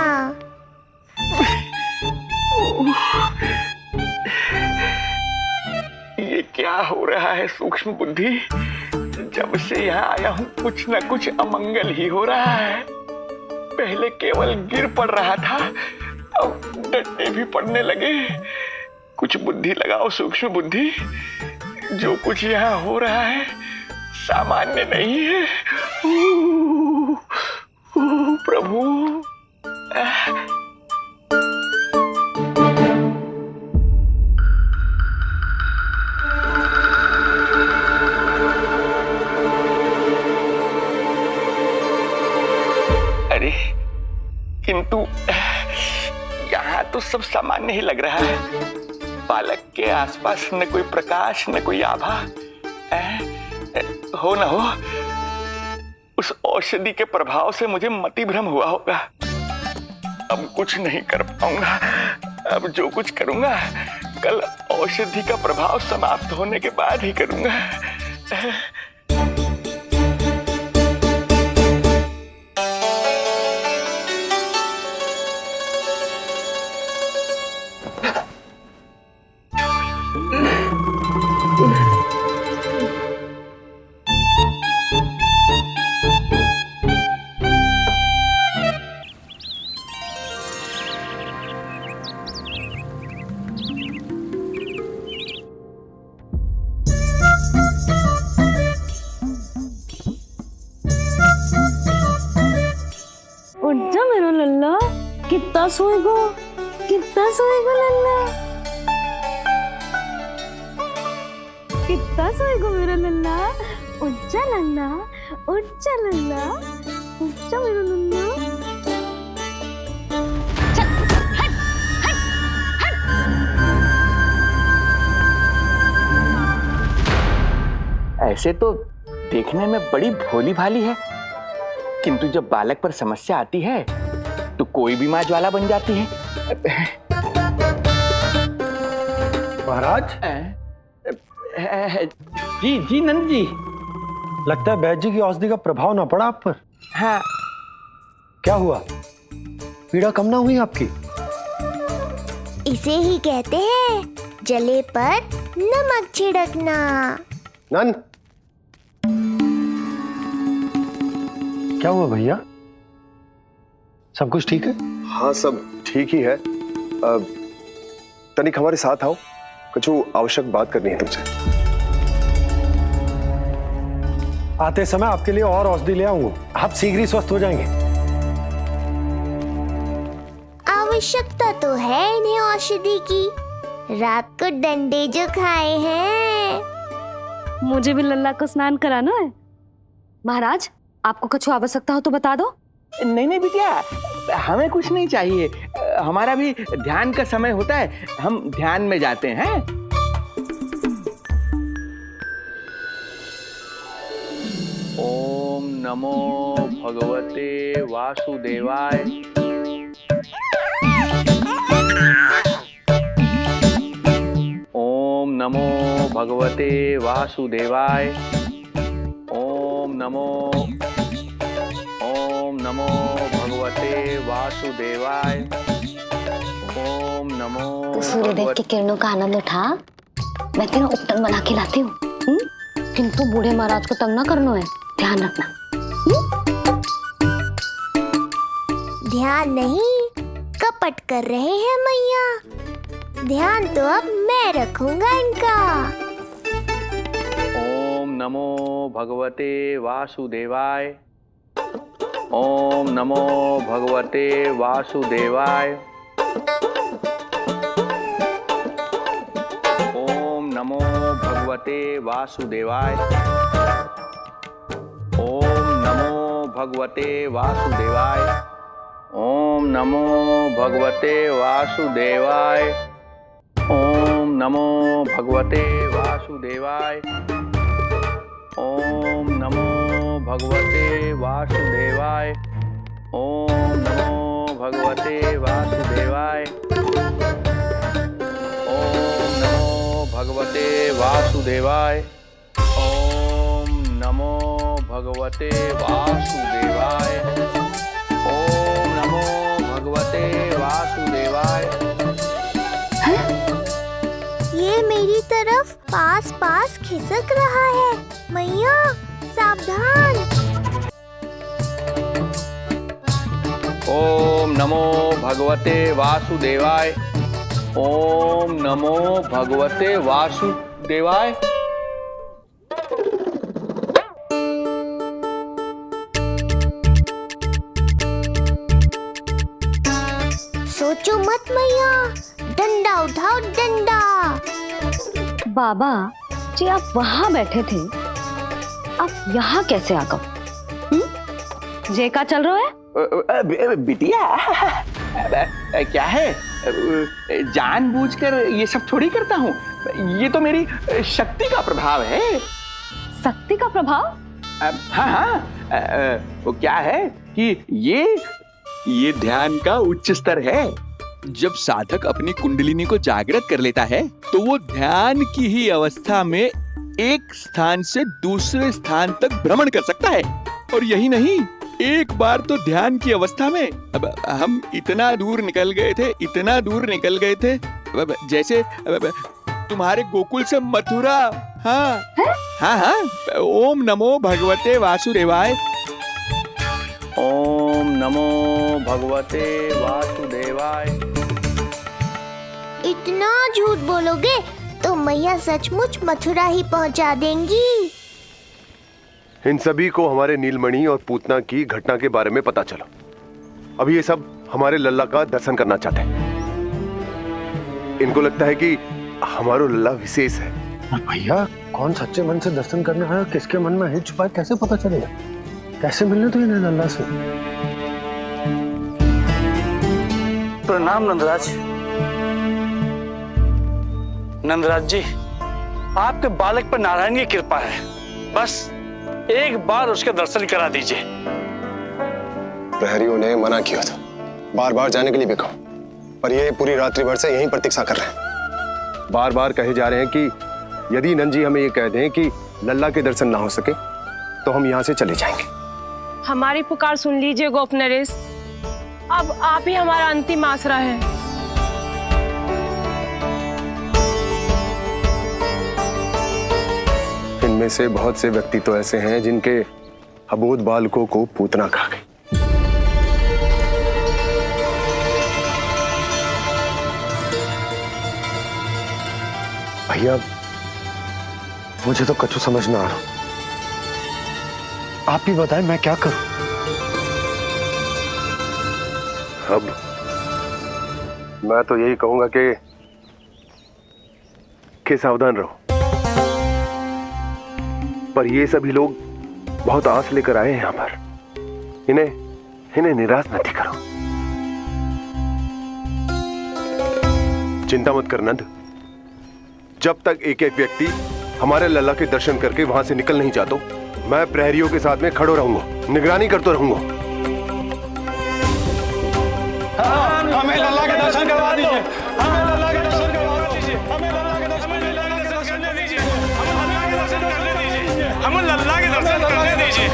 C: ये क्या हो रहा है सूक्ष्म बुद्धि? जब से यहाँ आया हूँ कुछ न कुछ अमंगल ही हो रहा है। पहले केवल गिर पड़ रहा था, अब डंडे भी पड़ने लगे। कुछ बुद्धि लगाओ सूक्ष्म बुद्धि, जो कुछ यहाँ हो रहा है सामान्य नहीं है। प्रभु, अरे किंतु यहाँ तो सब सामान्य ही लग रहा है। बालक के आसपास न कोई प्रकाश न कोई आभा। हो न हो उस औषधि के प्रभाव से मुझे मति भ्रम हुआ होगा। अब कुछ नहीं कर पाऊंगा। अब जो कुछ करूंगा कल औषधि का प्रभाव समाप्त होने के बाद ही करूंगा।
D: कितना सोएगो लल्ला, कितना सोएगो मेरा लल्ला, उच्चा लल्ला, उच्चा लल्ला, उच्चा मेरा लल्ला।
C: ऐसे तो देखने में बड़ी भोली भाली है, किंतु जब बालक पर समस्या आती है तो कोई भी माँ ज्वाला बन जाती है।
G: महाराज।
C: जी जी नंद जी।
G: लगता है वैद्य जी की औषधि का प्रभाव ना पड़ा आप पर।
C: हाँ।
G: क्या हुआ, पीड़ा कम ना हुई आपकी?
H: इसे ही कहते हैं जले पर नमक छिड़कना।
L: नंद,
G: क्या हुआ भैया, सब कुछ ठीक है?
L: हाँ सब ठीक ही है। तनिक हमारे साथ आओ, कुछ आवश्यक बात करनी है तुमसे।
G: आते समय आपके लिए और औषधि ले आऊंगा, आप शीघ्र ही स्वस्थ हो जाएंगे।
H: आवश्यकता तो है इन्हें औषधि की, रात को डंडे जो खाए हैं।
D: मुझे भी लल्ला को स्नान कराना है। महाराज, आपको कुछ आवश्यकता हो तो बता दो।
C: नहीं नहीं बिटिया, हमें कुछ नहीं चाहिए, हमारा भी ध्यान का समय होता है, हम ध्यान में जाते हैं।
E: ओम नमो भगवते वासुदेवाय। ओम नमो भगवते वासुदेवाय। ओम नमो भगवते वासुदेवाय। ओम नमो।
A: तो सूर्यदेव की किरणों का आनंद उठा, मैं तेरा उपटन बना के लाती हूँ। किंतु बूढ़े महाराज को तंग ना करना है, ध्यान रखना।
H: ध्यान नहीं, कपट कर रहे हैं मैया। ध्यान तो अब मैं रखूंगा इनका।
E: ओम नमो भगवते वासुदेवाय। ओम नमो भगवते वासुदेवाय। ओम नमो भगवते वासुदेवाय। ओम नमो भगवते वासुदेवाय। ओम नमो भगवते वासुदेवाय। ओम नमो भगवते वासुदेवाय। ओम नमो भगवते वासुदेवाय। ओम नमो भगवते वासुदेवाय। ओम नमो भगवते वासुदेवाय। ओम नमो भगवते वासुदेवाय। ओम नमो भगवते वासुदेवाय।
H: ये मेरी तरफ पास पास खिसक रहा है, मैया सावधान।
E: ओम नमो भगवते वासुदेवाय। ओम नमो भगवते वासुदेवाय।
H: सोचो मत मैया, डंडा उठाओ डंडा।
D: बाबा जी, आप वहां बैठे थे, आप यहाँ कैसे आ गए? जे का चल रहा है?
C: बिटिया क्या है, जानबूझकर ये सब थोड़ी करता हूँ, ये तो मेरी शक्ति का प्रभाव है।
D: शक्ति का प्रभाव?
C: हाँ हाँ, वो क्या है कि ये ध्यान का उच्च स्तर है।
Q: जब साधक अपनी कुंडलिनी को जागृत कर लेता है तो वो ध्यान की ही अवस्था में एक स्थान से दूसरे स्थान तक भ्रमण कर सकता है। और यही नहीं, एक बार तो ध्यान की अवस्था में हम इतना दूर निकल गए थे, जैसे तुम्हारे गोकुल से मथुरा। हाँ हाँ हाँ। ओम नमो भगवते वासुदेवाय।
E: ओम नमो भगवते वासुदेवाय।
H: इतना झूठ बोलोगे तो मैया सचमुच मथुरा ही पहुंचा देंगी।
L: इन सभी को हमारे नीलमणि और पूतना की घटना के बारे में पता चला। अब ये सब हमारे लल्ला का दर्शन करना चाहते हैं। इनको लगता है कि हमारा लल्ला विशेष है।
G: भैया कौन सच्चे मन से दर्शन करने आया, किसके मन में हित छुपा है, कैसे पता चलेगा? कैसे मिलने तो इन्हें लल्ला से?
J: प्रणाम नंदराज। नंदराज जी, आपके बालक पर नारायण की कृपा है, बस एक बार उसके दर्शन करा दीजिए।
L: प्रहरियों ने मना किया था, बार बार जाने के लिए भी कहा, पर ये पूरी रात्रि भर से यहीं प्रतीक्षा कर रहे हैं। बार बार कहे जा रहे हैं कि यदि नंजी हमें ये कह दें कि लल्ला के दर्शन ना हो सके तो हम यहाँ से चले जाएंगे।
R: हमारी पुकार सुन लीजिए गोप नरेश, अब आप ही हमारा अंतिम आसरा है।
L: इनमें से बहुत से व्यक्ति तो ऐसे हैं जिनके अबोध बालकों को पूतना खा गई। भैया मुझे तो कछु समझ ना आ रहा, आप ही बताएं मैं क्या करूं? अब मैं तो यही कहूंगा कि सावधान रहो, पर ये सभी लोग बहुत आस लेकर आए हैं यहां पर, इन्हें निराश मत करो। चिंता मत कर नंद, जब तक एक एक व्यक्ति हमारे लल्ला के दर्शन करके वहां से निकल नहीं जाता, मैं प्रहरियों के साथ में खड़ो रहूंगा, निगरानी करता रहूंगा।
I: हमें लल्ला के दर्शन करवा दीजिए, हमें लल्ला के दर्शन करवा दीजिए, हमें लल्ला के दर्शन करने दीजिए, हमें लल्ला के दर्शन करने दीजिए, हमें लल्ला के दर्शन करने दीजिए।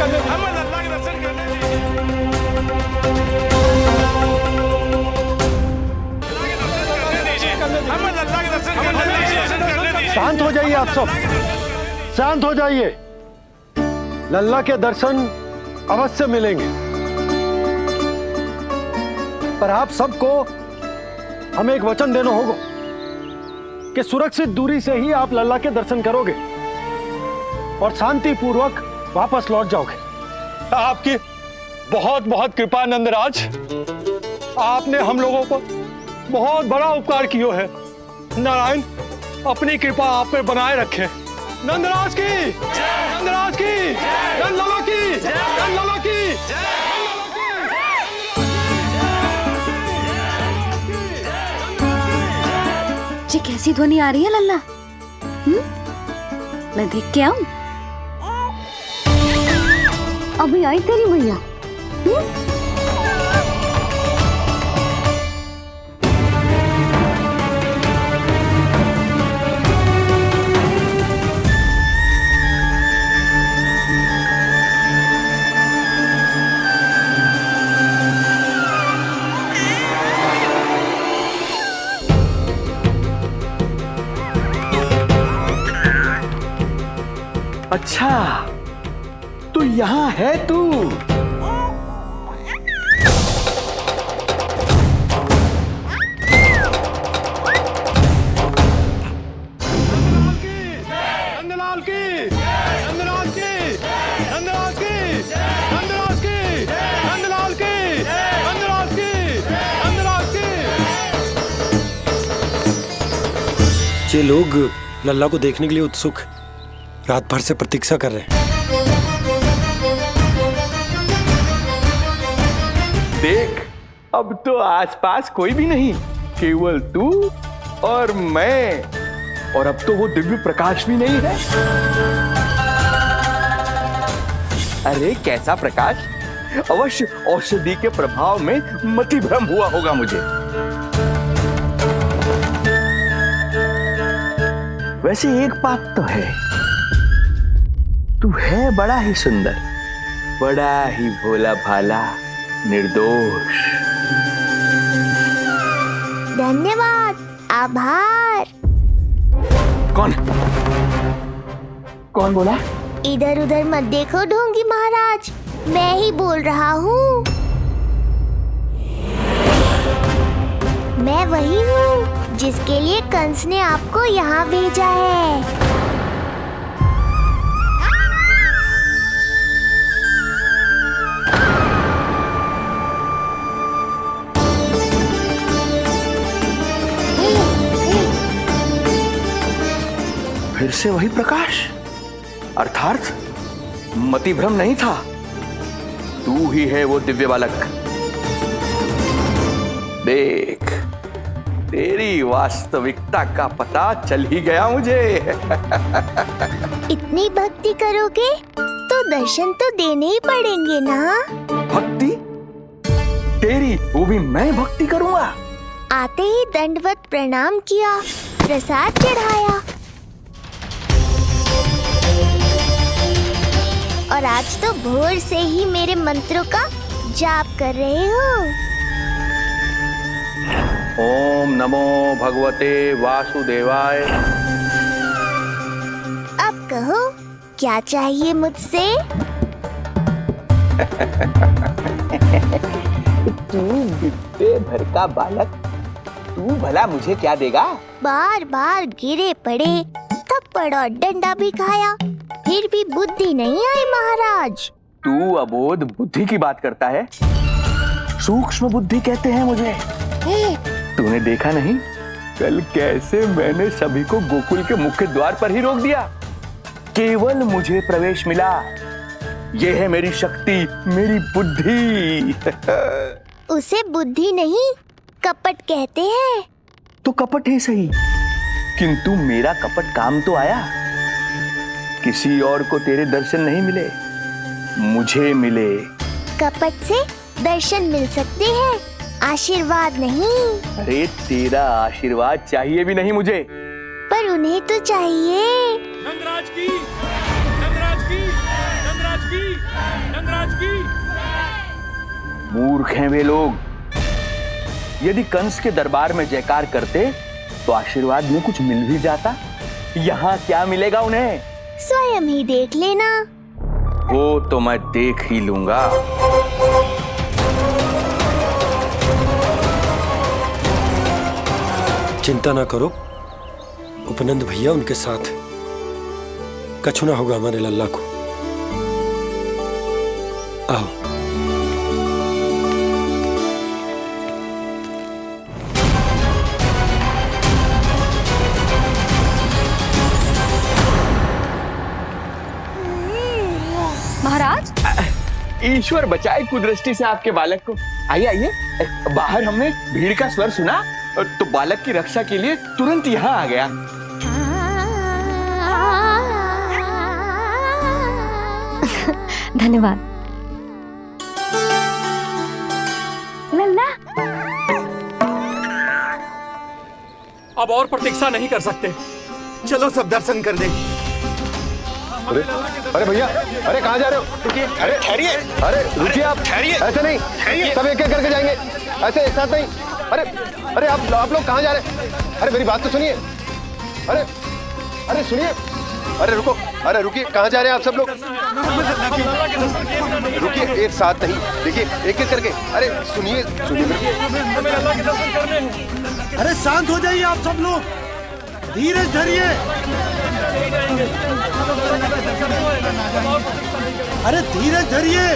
G: शांत हो जाइए आप सब, शांत हो जाइए। लल्ला के दर्शन अवश्य मिलेंगे, पर आप सबको हमें एक वचन देना होगा कि सुरक्षित दूरी से ही आप लल्ला के दर्शन करोगे और शांति पूर्वक वापस लौट जाओगे।
I: आपकी बहुत बहुत कृपा नंदराज, आपने हम लोगों पर बहुत बड़ा उपकार किया है। नारायण अपनी कृपा आप पे बनाए रखे। नंदराज की, नंदराज की, नंदलाला की, नंदलाला की।
N: जी कैसी ध्वनि आ रही है लल्ला? मैं देख के आऊं?
D: अभी आई तेरी मैया।
C: अच्छा तो यहाँ है तू।
I: नंदलाल की, नंदलाल की, नंदलाल की, नंदलाल की, नंदलाल की, नंदलाल की, नंदलाल की।
G: ये लोग लल्ला को देखने के लिए उत्सुक रात भर से प्रतीक्षा कर रहे हैं।
C: देख अब तो आसपास कोई भी नहीं, केवल तू और मैं, और अब तो वो दिव्य प्रकाश भी नहीं है। अरे कैसा प्रकाश? अवश्य औषधि के प्रभाव में मति भ्रम हुआ होगा मुझे। वैसे एक बात तो है, तू है बड़ा ही सुंदर, बड़ा ही भोला भाला, निर्दोष।
H: धन्यवाद, आभार।
C: कौन कौन बोला?
H: इधर उधर मत देखो ढोंगी महाराज, मैं ही बोल रहा हूँ। मैं वही हूँ जिसके लिए कंस ने आपको यहाँ भेजा है।
E: फिर से वही प्रकाश, अर्थात मतिभ्रम नहीं था, तू ही है वो दिव्य बालक। देख, तेरी वास्तविकता का पता चल ही गया मुझे।
H: इतनी भक्ति करोगे तो दर्शन तो देने ही पड़ेंगे ना।
E: भक्ति? तेरी? वो भी मैं भक्ति करूंगा?
H: आते ही दंडवत प्रणाम किया, प्रसाद चढ़ाया, और आज तो भोर से ही मेरे मंत्रों का जाप कर रहे हो।
E: ओम नमो भगवते वासुदेवाय।
H: अब कहो क्या चाहिए मुझसे?
C: तू विद्या भर का बालक, तू भला मुझे क्या देगा?
H: बार बार गिरे पड़े, थप्पड़ और डंडा भी खाया, फिर भी बुद्धि नहीं आई महाराज।
E: तू अबोध बुद्धि की बात करता है? सूक्ष्म बुद्धि कहते हैं मुझे। तूने देखा नहीं कल कैसे मैंने सभी को गोकुल के मुख्य द्वार पर ही रोक दिया? केवल मुझे प्रवेश मिला। यह है मेरी शक्ति, मेरी बुद्धि।
H: उसे बुद्धि नहीं, कपट कहते हैं।
E: तो कपट ही सही, किंतु मेरा कपट काम तो आया। किसी और को तेरे दर्शन नहीं मिले, मुझे मिले।
H: कपट से दर्शन मिल सकते हैं, आशीर्वाद नहीं।
E: अरे तेरा आशीर्वाद चाहिए भी नहीं मुझे।
H: पर उन्हें तो चाहिए।
S: नंदराज की, नंदराज की, नंदराज की, नंदराज की।
E: मूर्ख हैं वे लोग। यदि कंस के दरबार में जयकार करते तो आशीर्वाद में कुछ मिल भी जाता। यहाँ क्या मिलेगा उन्हें?
H: स्वयं ही देख लेना।
E: वो तो मैं देख ही लूंगा।
G: चिंता ना करो, उपनंद भैया उनके साथ, कछु ना होगा हमारे लल्ला को। आओ।
D: महाराज,
C: ईश्वर बचाए कुदृष्टि से आपके बालक को। आइए आइए, बाहर हमने भीड़ का स्वर सुना तो बालक की रक्षा के लिए तुरंत यहाँ आ गया।
D: धन्यवाद। लल्ला,
I: अब और प्रतीक्षा नहीं कर सकते, चलो सब दर्शन कर दें।
L: अरे भैया, अरे कहाँ जा रहे हो? अरे ठहरिए, अरे रुकिए आप, ठहरिए, ऐसे नहीं, सब एक एक करके जाएंगे, ऐसे एक साथ नहीं। अरे अरे आप लोग कहाँ जा रहे हैं? अरे मेरी बात तो सुनिए। अरे अरे सुनिए, अरे रुको, अरे रुकिए, कहाँ जा रहे हैं आप सब लोग? रुकिए, एक साथ नहीं, देखिए एक एक करके। अरे सुनिए सुनिए।
G: अरे शांत हो जाइए आप सब लोग, धीरज धरिए। अरे धीरज धरिए,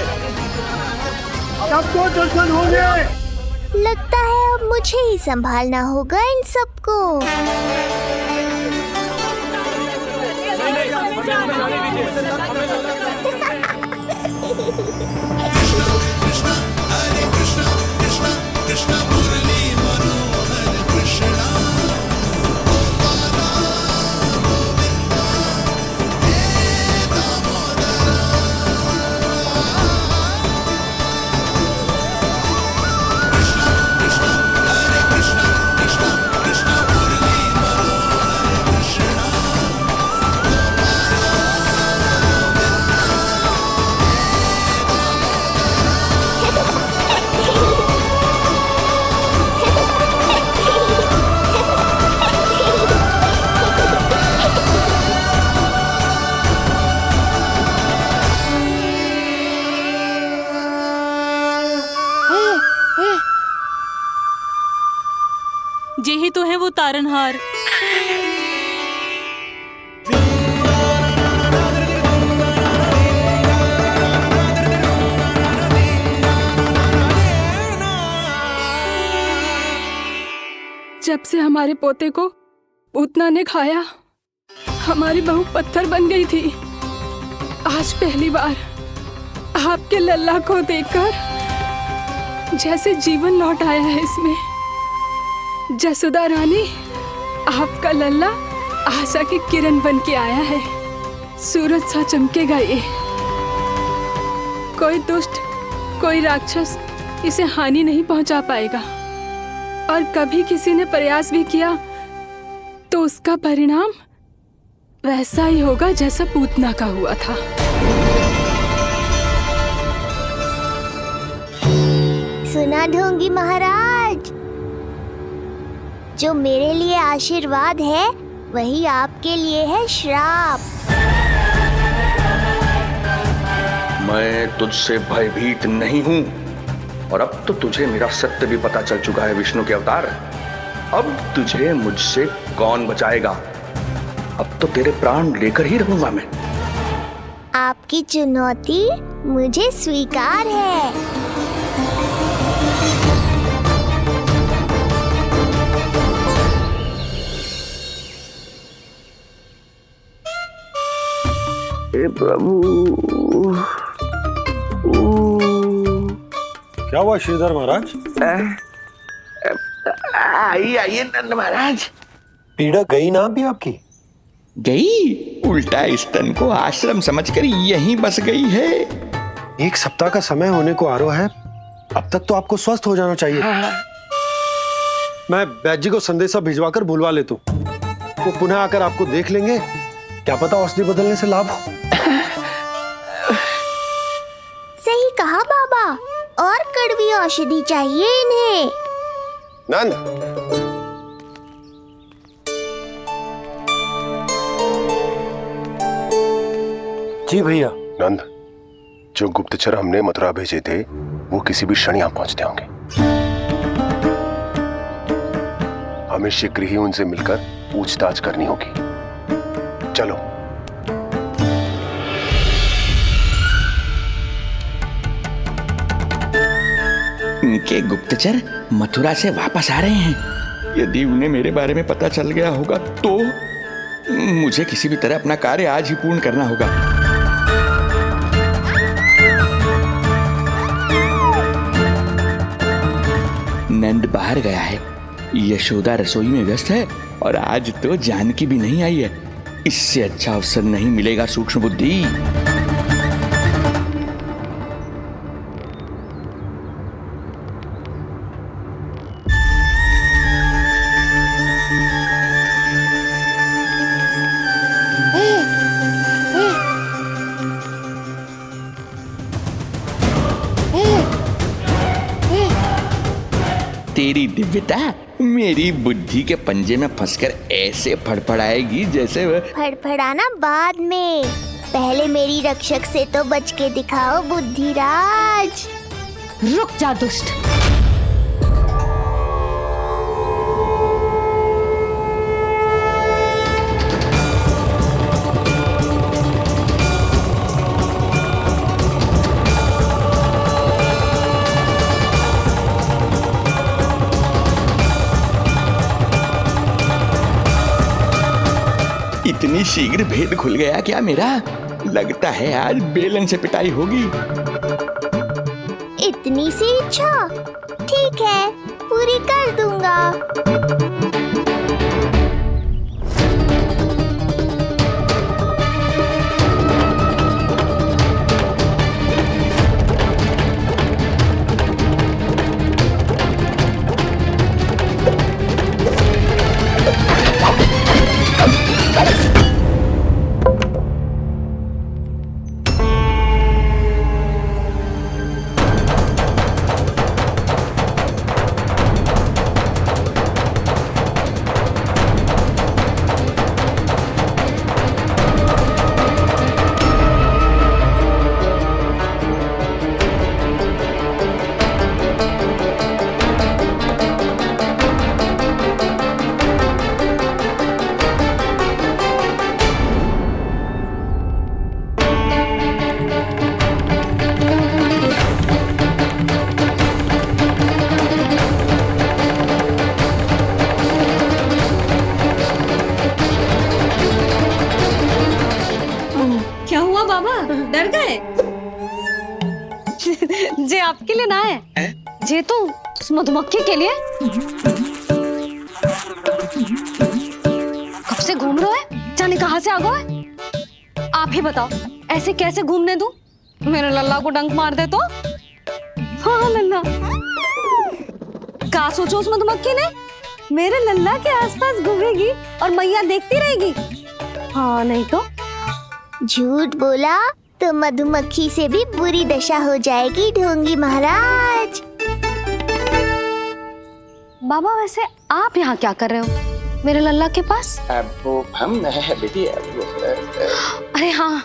G: सबको दर्शन होंगे।
H: लगता है अब मुझे ही संभालना होगा इन सबको।
F: जे ही तो है वो तारनहार।
R: जब से हमारे पोते को पूतना ने खाया,
T: हमारी बहू पत्थर बन गई थी। आज पहली बार आपके लल्ला को देखकर जैसे जीवन लौट आया है इसमें। जसोदा रानी, आपका लल्ला आशा की किरण बन के आया है। सूरज सा चमकेगा ये। कोई दुष्ट, कोई राक्षस इसे हानि नहीं पहुंचा पाएगा। और कभी किसी ने प्रयास भी किया तो उसका परिणाम वैसा ही होगा जैसा पूतना का हुआ था।
H: सुना ढोंगी महाराज, जो मेरे लिए आशीर्वाद है वही आपके लिए है श्राप।
E: मैं तुझसे भयभीत नहीं हूं और अब तो तुझे मेरा सत्य भी पता चल चुका है विष्णु के अवतार। अब तुझे मुझसे कौन बचाएगा? अब तो तेरे प्राण लेकर ही रहूंगा मैं।
H: आपकी चुनौती मुझे स्वीकार है।
C: हे प्रभु।
G: क्या हुआ श्रीधर महाराज?
C: आइए नंद महाराज।
L: पीड़ा गई ना अभी आपकी?
C: गई? उल्टा स्तन को आश्रम समझकर यहीं बस गई है।
G: 1 सप्ताह का समय होने को आ रहा है, अब तक तो आपको स्वस्थ हो जाना चाहिए। मैं बैद जी को संदेशा भिजवाकर बुलवा लेता हूँ। वो पुनः आकर आपको देख लेंगे, क्या पता औषधि बदलने से लाभ हो।
H: सही कहा बाबा, और कड़वी औषधि चाहिए इन्हें।
L: नंद,
G: जी भैया।
L: नंद, जो गुप्तचर हमने मथुरा भेजे थे वो किसी भी क्षण यहाँ पहुंचते होंगे। हमें शीघ्र ही उनसे मिलकर पूछताछ करनी होगी। चलो।
C: उनके गुप्तचर मथुरा से वापस आ रहे हैं। यदि उन्हें मेरे बारे में पता चल गया होगा तो मुझे किसी भी तरह अपना कार्य आज ही पूर्ण करना होगा। नंद बाहर गया है, यशोदा रसोई में व्यस्त है और आज तो जानकी भी नहीं आई है। इससे अच्छा अवसर नहीं मिलेगा सूक्ष्म बुद्धि। तेरी दिव्यता मेरी बुद्धि के पंजे में फंसकर ऐसे फड़फड़ाएगी जैसे
H: फड़फड़ाना बाद में, पहले मेरी रक्षक से तो बच के दिखाओ बुद्धिराज।
N: रुक जा दुष्ट।
C: इतनी शीघ्र भेद खुल गया क्या मेरा? लगता है आज बेलन से पिटाई होगी।
H: इतनी सी इच्छा? ठीक है, पूरी कर दूंगा।
D: बाबा डर गए? जे आपके लिए ना है, जे तो उस मधुमक्खी के लिए। कब से घूम रहे हो? जाने कहाँ से आ गए? आप ही बताओ, ऐसे कैसे घूमने दूं? मेरे लल्ला को डंक मार दे तो? हाँ लल्ला, क्या सोचो उस मधुमक्खी ने? मेरे लल्ला के आसपास घूमेगी और मैया देखती रहेगी। हाँ नहीं तो?
H: झूठ बोला तो मधुमक्खी से भी बुरी दशा हो जाएगी ढोंगी महाराज।
D: बाबा वैसे आप यहाँ क्या कर रहे हो मेरे लल्ला के पास?
C: वो हम बेटी
D: अरे हाँ,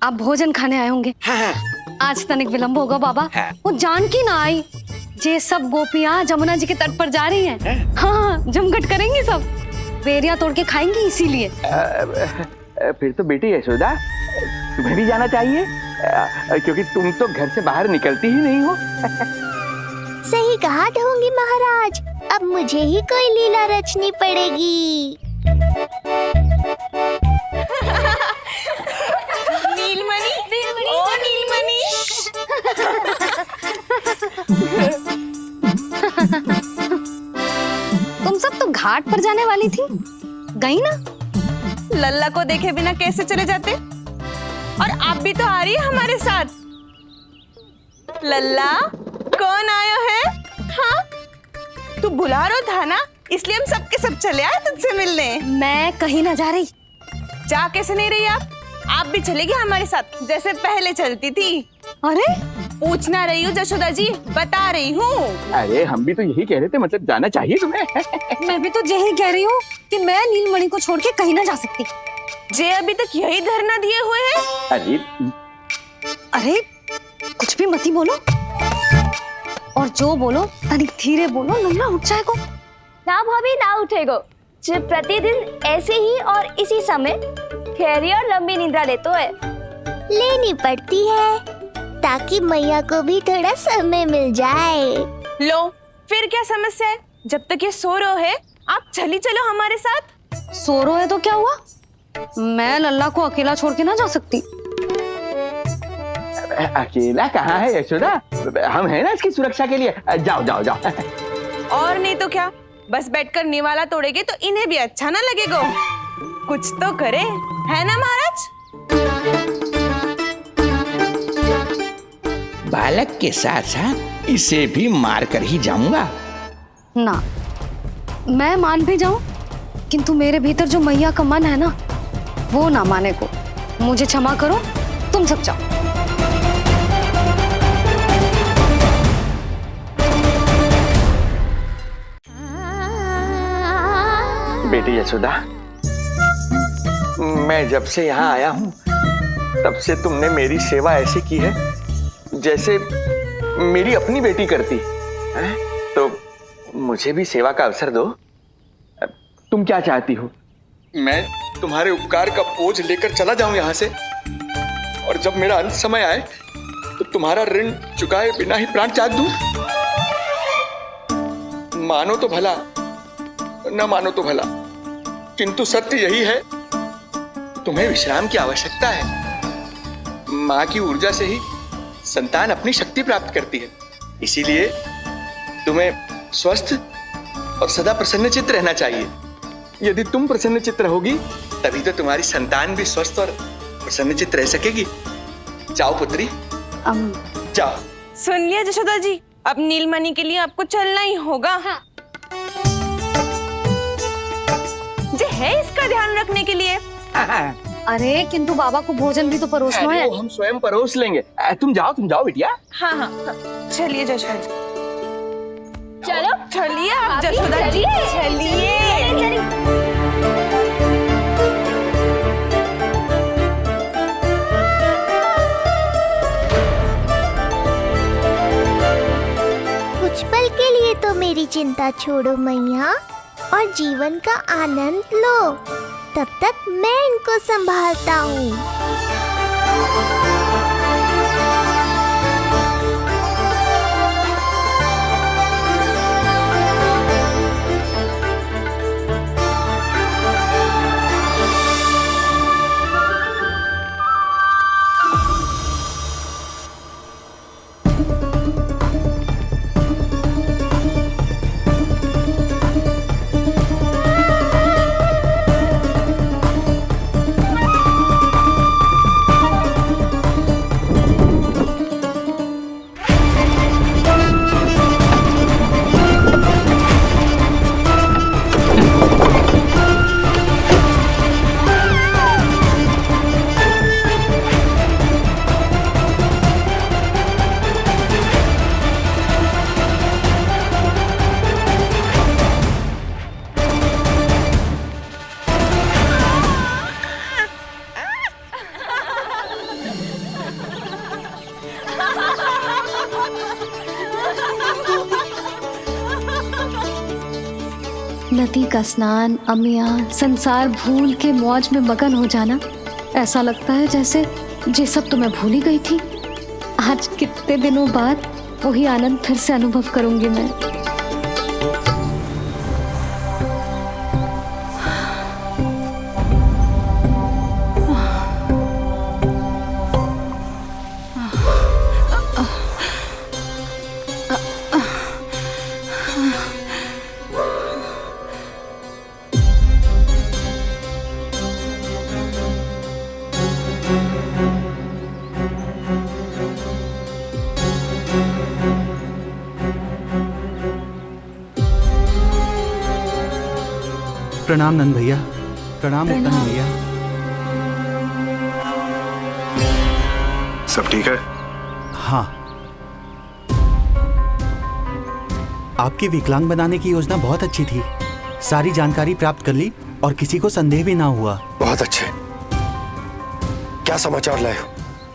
D: आप भोजन खाने आए होंगे।
C: हाँ।
D: आज तनिक विलंब होगा बाबा। हाँ। वो जानकी ना आई, जे सब गोपियाँ जमुना जी के तट पर जा रही हैं। हाँ, जमघट करेंगी सब, बेरिया तोड़ के खाएंगी इसीलिए।
C: फिर तो बेटी यशोदा तुम्हें भी जाना चाहिए, क्योंकि तुम तो घर से बाहर निकलती ही नहीं हो।
H: सही कहा ढोंगी महाराज, अब मुझे ही कोई लीला रचनी पड़ेगी।
P: नीलमणि, ओ नीलमणि।
D: तुम सब तो घाट पर जाने वाली थी, गई ना?
P: लल्ला को देखे बिना कैसे चले जाते? और आप भी तो आ रही है हमारे साथ। लल्ला, कौन आया है? हाँ, तू बुला रहा था ना, इसलिए हम सब के सब चले आए तुझसे मिलने।
D: मैं कहीं ना जा रही।
P: जा कैसे नहीं रही आप भी चलेगी हमारे साथ जैसे पहले चलती थी।
D: अरे
P: पूछना रही हूँ जशोदा जी, बता रही हूँ।
C: अरे हम भी तो यही कह रहे थे, मतलब जाना चाहिए तुम्हें।
D: मैं भी तो यही कह रही हूँ कि मैं नीलमणि को छोड़ के कहीं ना जा सकती।
P: जे अभी तक यही धरना दिए हुए हैं।
D: अरे कुछ भी मती बोलो, और जो बोलो तनिक धीरे बोलो, लल्ला उठ जाएगो।
U: ना भाभी ना उठेगो, जो प्रतिदिन ऐसे ही और इसी समय गहरी और लंबी निद्रा लेते है।
H: लेनी पड़ती है ताकि मैया को भी थोड़ा समय मिल जाए।
P: लो फिर क्या समस्या है? जब तक ये सो रहे है आप चली चलो हमारे साथ।
D: सो रहे है तो क्या हुआ? मैं लल्ला को अकेला छोड़ के ना जा सकती।
C: अकेला कहाँ है यशोदा, हम है ना इसकी सुरक्षा के लिए। जाओ जाओ जाओ।
P: और नहीं तो क्या, बस बैठकर निवाला तोड़ेगे तो इन्हें भी अच्छा ना लगेगा। कुछ तो करे, है ना महाराज?
C: बालक के साथ साथ इसे भी मार कर ही जाऊंगा।
D: ना, मैं मान भी जाऊं, किंतु मेरे भीतर जो मैया का मन है ना, वो ना माने को। मुझे क्षमा करो, तुम सब जाओ।
C: बेटी यशोदा, मैं जब से यहाँ आया हूँ तब से तुमने मेरी सेवा ऐसी की है जैसे मेरी अपनी बेटी करती है। तो मुझे भी सेवा का अवसर दो। तुम क्या चाहती हो?
Q: मैं तुम्हारे उपकार का बोझ लेकर चला जाऊं यहाँ से, और जब मेरा अंत समय आए तो तुम्हारा ऋण चुकाए बिना ही प्राण त्याग दूं। मानो तो भला, न मानो तो भला, किंतु सत्य यही है, तुम्हें विश्राम की आवश्यकता है। माँ की ऊर्जा से ही संतान अपनी शक्ति प्राप्त करती है, इसीलिए तुम्हें स्वस्थ और सदा प्रसन्नचित्त रहना चाहिए। यदि तुम प्रसन्नचित्त रहोगी तभी तो तुम्हारी संतान भी स्वस्थ और प्रसन्नचित्त रह सकेगी। जाओ पुत्री, जाओ।
P: सुन लिया जशोदा जी, अब नीलमणि के लिए आपको चलना ही होगा। हाँ। जे है इसका ध्यान रखने के लिए।
D: अरे किंतु बाबा को भोजन भी तो परोसना है।
C: हम स्वयं परोस लेंगे। तुम जाओ बिटिया।
P: हाँ हाँ, चलिए जशोदा जी।
U: चलो
P: चलिए आप जशोदा जी, चलिए।
H: कुछ पल के लिए तो मेरी चिंता छोड़ो मैया और जीवन का आनंद लो। तब तक मैं इनको संभालता हूँ।
N: नदी का स्नान, अमिया, संसार भूल के मौज में मगन हो जाना, ऐसा लगता है जैसे ये सब तो मैं भूल ही गई थी। आज कितने दिनों बाद वही आनंद फिर से अनुभव करूंगी मैं।
M: प्रणाम नंद भैया। प्रणाम उत्तम भैया।
L: सब ठीक है?
M: हाँ। आपकी विकलांग बनाने की योजना बहुत अच्छी थी। सारी जानकारी प्राप्त कर ली और किसी को संदेह भी ना हुआ।
L: बहुत अच्छे। क्या समाचार लाए हो?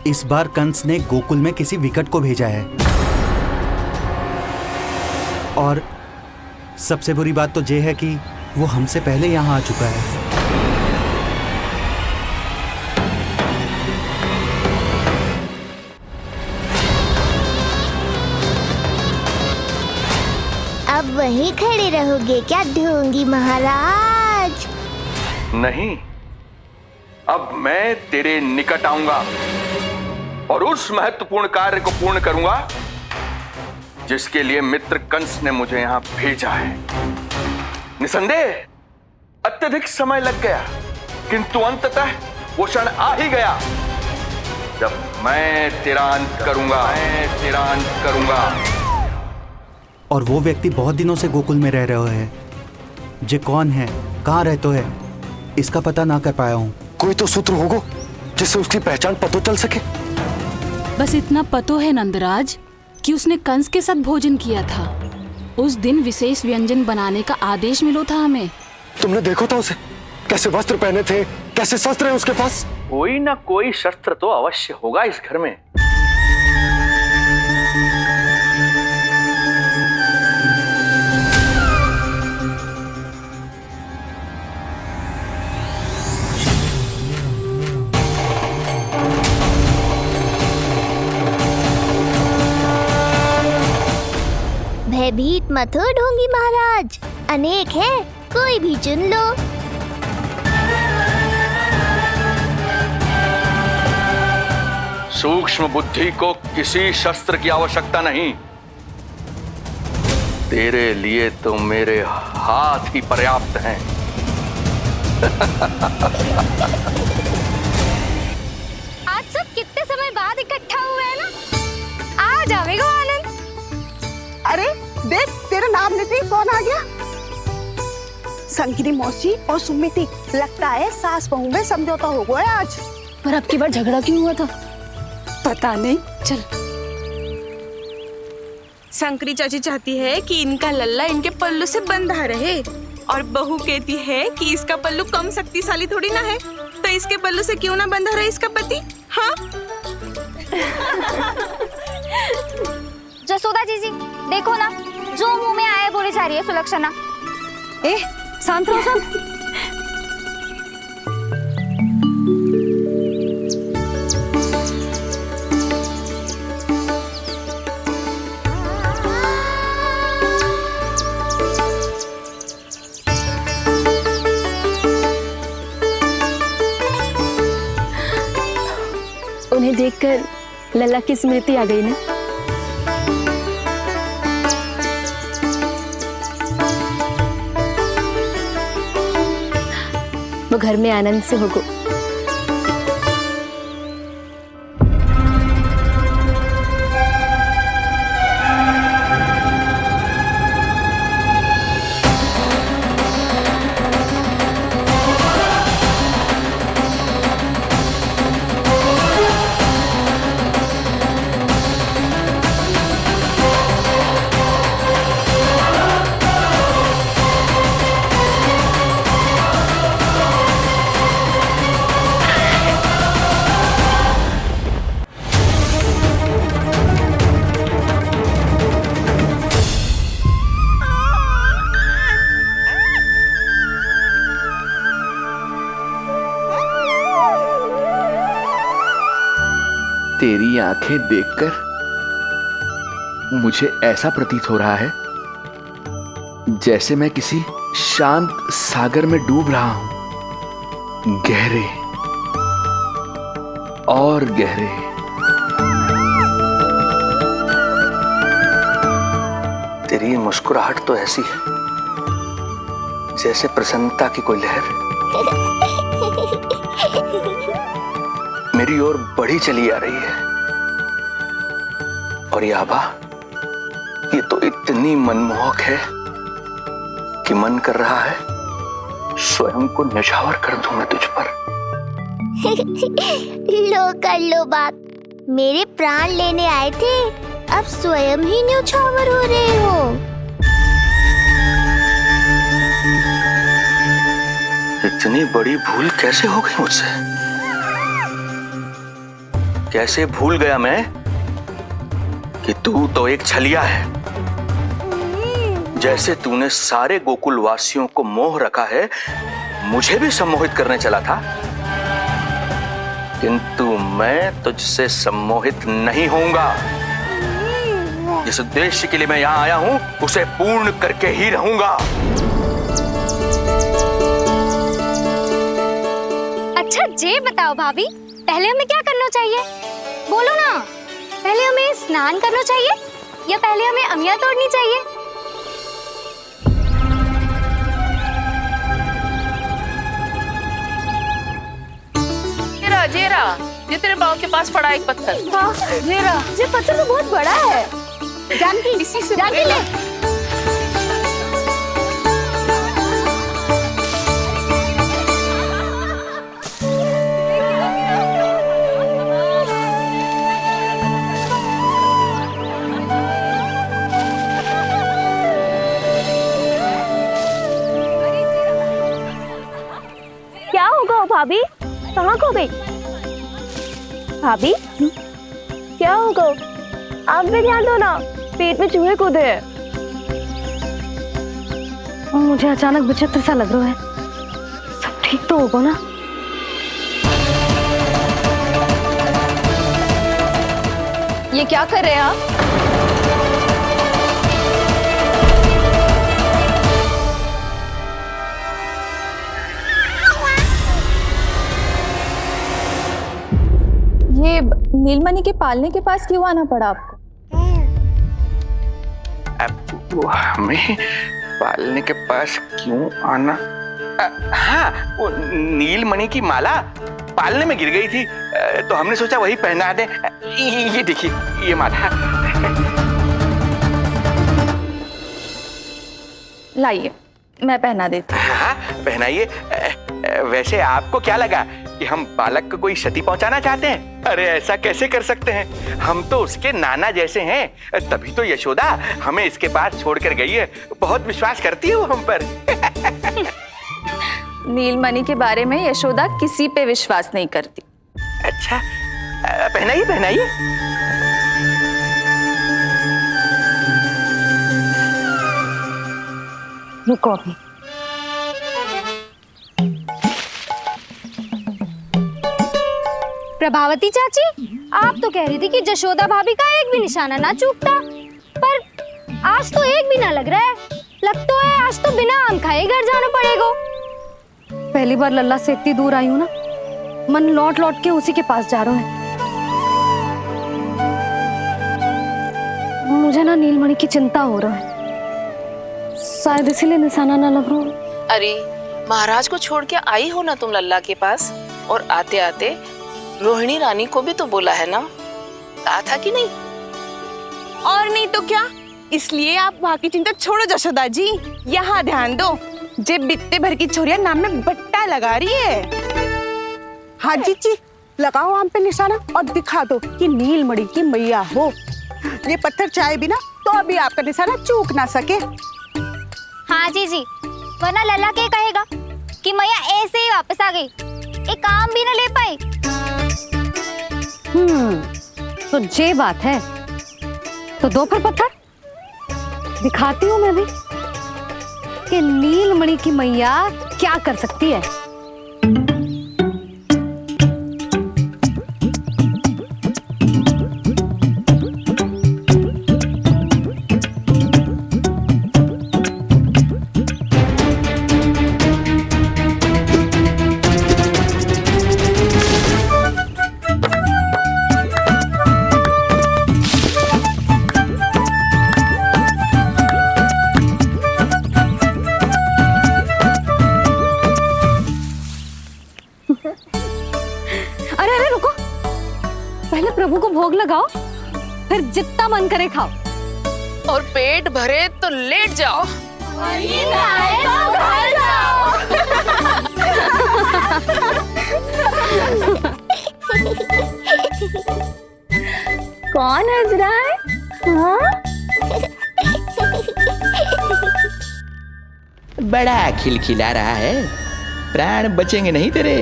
M: इस बार कंस ने गोकुल में किसी विकट को भेजा है और सबसे बुरी बात तो ये है कि वो हमसे पहले यहाँ आ चुका है।
H: अब वहीं खड़े रहोगे क्या ढोंगी महाराज?
E: नहीं, अब मैं तेरे निकट आऊंगा और उस महत्वपूर्ण कार्य को पूर्ण करूंगा जिसके लिए मित्र कंस ने मुझे यहां भेजा है। निसंदेह अत्यधिक समय लग गया, किंतु अंततः वो क्षण आ ही गया जब मैं तेरा अंत करूंगा।
M: और वो व्यक्ति बहुत दिनों से गोकुल में रह रहे हैं। जे कौन है, कहाँ रहते है, इसका पता ना कर पाया हूँ।
L: कोई तो सूत्र होगा जिससे उसकी पहचान पता चल सके।
T: बस इतना पतो है नंदराज कि उसने कंस के साथ भोजन किया था। उस दिन विशेष व्यंजन बनाने का आदेश मिलो था हमें।
L: तुमने देखो था उसे? कैसे वस्त्र पहने थे, कैसे शस्त्र है उसके पास?
E: कोई ना कोई शस्त्र तो अवश्य होगा इस घर में।
H: भयभीत मत हो ढोंगी महाराज, अनेक है, कोई भी चुन लो।
E: सूक्ष्म बुद्धि को किसी शस्त्र की आवश्यकता नहीं। तेरे लिए तो मेरे हाथ ही पर्याप्त हैं।
U: आज सब कितने समय बाद इकट्ठा हुए हैं ना, आ जाएगा आनंद।
P: अरे देख, तेरा नाम लेते ही कौन आ गया? संगिनी मौसी और सुमिति, लगता है सास बहू में समझौता हो गया आज।
T: पर अब की बार झगड़ा क्यों हुआ था?
P: पता नहीं।
T: चल।
P: शंकरी चाची चाहती है कि इनका लल्ला इनके पल्लू से बंधा रहे, और बहू कहती है कि इसका पल्लू कम शक्तिशाली थोड़ी ना है, तो इसके पल्लू से क्यों ना बंधा रहे इसका पति। हाँ
U: जसोदा जीजी, देखो ना, जो मुंह में आए बोले जा रही है सुलक्षणा।
D: ए, शांत रहो सब।
R: उन्हें देखकर लल्ला की स्मृति आ गई ना। वो घर में आनंद से होगो।
C: तेरी आंखें देखकर मुझे ऐसा प्रतीत हो रहा है जैसे मैं किसी शांत सागर में डूब रहा हूं, गहरे और गहरे।
E: तेरी ये मुस्कुराहट तो ऐसी है जैसे प्रसन्नता की कोई लहर मेरी ओर बढ़ी चली आ रही है। और ये आभा, ये तो इतनी मनमोहक है कि मन कर रहा है स्वयं को न्यौछावर कर दूं मैं तुझ पर।
H: लो कर लो बात, मेरे प्राण लेने आए थे, अब स्वयं ही न्यौछावर हो रहे हो।
E: इतनी बड़ी भूल कैसे हो गई मुझसे? कैसे भूल गया मैं कि तू तो एक छलिया है। जैसे तूने सारे गोकुल वासियों को मोह रखा है, मुझे भी सम्मोहित करने चला था, किंतु मैं तुझसे सम्मोहित नहीं होऊंगा। जिस उद्देश्य के लिए मैं यहां आया हूं उसे पूर्ण करके ही रहूंगा।
U: अच्छा ये बताओ भाभी, पहले हमें क्या करना चाहिए? बोलो ना, पहले हमें स्नान करना चाहिए या पहले हमें अमिया तोड़नी चाहिए?
O: जेरा, ये तेरे पाँव के पास पड़ा एक पत्थर।
U: हाँ, ये पत्थर तो बहुत बड़ा है। जानकी,
O: इसी से
U: जानकी ले। क्या होगा भाभी? कहाँ खो गई भाभी? क्या होगा? आप भी ध्यान दो ना, पेट में चूहे कूदे हैं।
N: मुझे अचानक विचित्र सा लग रहा है। सब ठीक तो होगा ना?
O: ये क्या कर रहे हैं आप?
P: ये नीलमणि के पालने के पास क्यों आना पड़ा आपको?
C: वो हमें पालने के पास क्यों आना? हाँ, वो नीलमणि की माला पालने में गिर गई थी, तो हमने सोचा वही पहना दे। ये देखिए, ये माला।
P: लाइए, मैं पहना देती हूँ।
C: हाँ, पहनाइए। वैसे आपको क्या लगा कि हम बालक को कोई क्षति पहुंचाना चाहते हैं? अरे ऐसा कैसे कर सकते हैं? हम तो उसके नाना जैसे हैं, तभी तो यशोदा हमें इसके पास छोड़कर गई है। बहुत विश्वास करती है वो हम पर।
P: नीलमणि के बारे में यशोदा किसी पे विश्वास नहीं करती।
C: अच्छा, पहनाइए पहनाइए।
N: रुको अभी।
U: प्रभावती चाची, आप तो कह रही थी कि जशोदा भाभी का एक भी निशाना ना चूकता, पर आज तो एक भी ना लग रहा है। लगता है आज तो बिना आम खाए घर जाना पड़ेगा।
N: पहली बार लल्ला से इतनी दूर आई हूँ ना, मन लौट लौट के उसी के पास जा रहा है। मुझे ना नीलमणि की चिंता हो रहा है, शायद इसीलिए निशाना ना लग रहा हो।
O: अरे महाराज को छोड़ के आई हो ना तुम लल्ला के पास, और आते आते रोहिणी रानी को भी तो बोला है ना, कहा था कि नहीं?
P: और नहीं तो क्या, इसलिए आप वहाँ की चिंता छोड़ो जशोदा जी, यहाँ ध्यान दो। जे बित्ते भर की छोरिया नाम में बट्टा लगा रही है। हाँ जी, लगाओ आम पे निशाना और दिखा दो कि नीलमणि की मैया हो। ये पत्थर चाहे भी ना तो अभी आपका निशाना चूक ना सके।
U: हाँ जी, वरना लल्ला के कहेगा कि मैया ऐसे ही वापस आ गई, एक काम भी ना ले पाई।
N: तो ये बात है, तो दो फिर पत्थर दिखाती हूँ मैं भी कि नीलमणि की मैया क्या कर सकती है।
D: अरे अरे रुको, पहले प्रभु को भोग लगाओ, फिर जितना मन करे खाओ।
P: और पेट भरे तो लेट जाओ।
U: कौन हंस रहा है? हाँ?
Q: बड़ा खिलखिला रहा है, प्राण बचेंगे नहीं तेरे।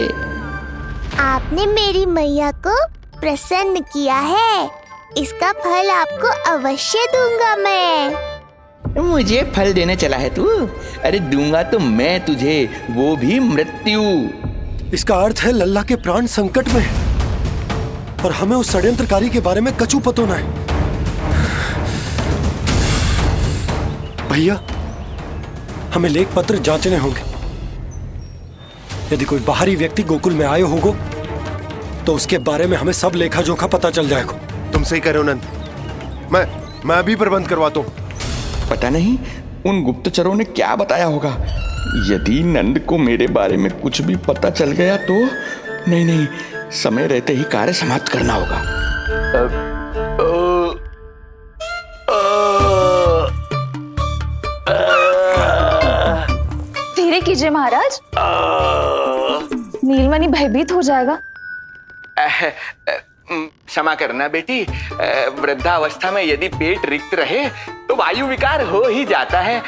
H: आपने मेरी मैया को प्रसन्न किया है, इसका फल आपको अवश्य दूंगा मैं।
Q: मुझे फल देने चला है तू? अरे दूंगा तो मैं तुझे, वो भी मृत्यु।
G: इसका अर्थ है लल्ला के प्राण संकट में है और हमें उस षड्यंत्रकारी के बारे में कचू पतोना है। भैया, हमें लेख पत्र जांचने होंगे। यदि कोई बाहरी व्यक्ति गोकुल में आए होगो तो उसके बारे में हमें सब लेखा जोखा पता चल जाएगा।
L: तुम सही कह रहे हो नंद, मैं अभी प्रबंध करवाता हूँ।
Q: पता नहीं उन गुप्तचरों ने क्या बताया होगा। यदि नंद को मेरे बारे में कुछ भी पता चल गया तो नहीं, समय रहते ही कार्य समाप्त करना होगा।
P: धीरे कीजिए महाराज, नीलमणि भयभीत हो जाएगा।
C: क्षमा करना बेटी, वृद्धावस्था में यदि पेट रिक्त रहे तो वायु विकार हो ही जाता है।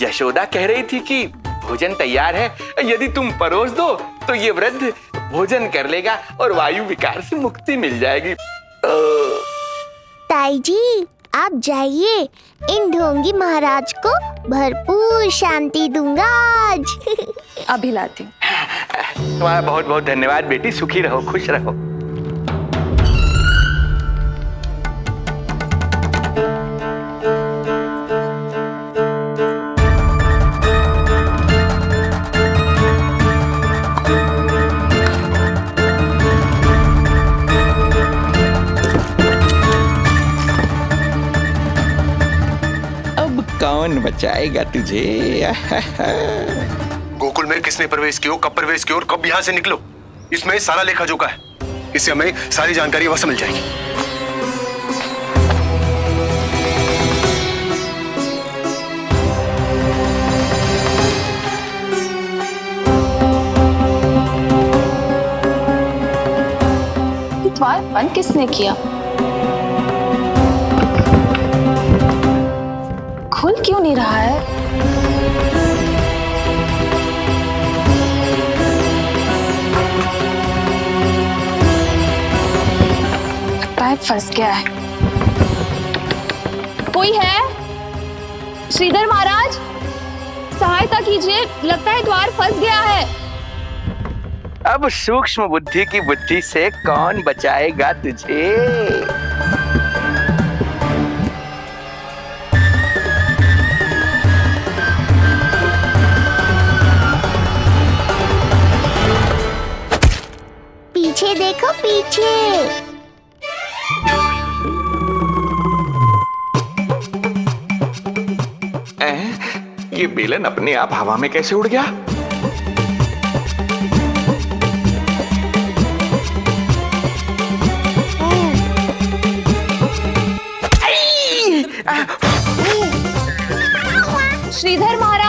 C: यशोदा कह रही थी कि भोजन तैयार है, यदि तुम परोस दो तो ये वृद्ध भोजन कर लेगा और वायु विकार से मुक्ति मिल जाएगी।
H: ताई जी, आप जाइए, इन ढोंगी महाराज को भरपूर शांति दूंगा आज।
P: अभी लाती हूँ।
C: तुम्हारा बहुत बहुत धन्यवाद बेटी, सुखी रहो, खुश रहो।
Q: कौन बचाएगा तुझे?
L: गोकुल में किसने प्रवेश किया, कब प्रवेश किया और कब यहाँ से निकलो, इसमें सारा लेखा जोखा है। इससे हमें सारी जानकारी अवश्य मिल जाएगी।
P: द्वार बंद किसने किया? खुल क्यों नहीं रहा है? लगता है फंस गया है। कोई है? श्रीधर महाराज, सहायता कीजिए, लगता है द्वार फंस गया है।
C: अब सूक्ष्म बुद्धि की बुद्धि से कौन बचाएगा तुझे?
H: पीछे देखो, पीछे।
C: ये बेलन अपने आप हवा में कैसे उड़ गया?
P: श्रीधर महाराज,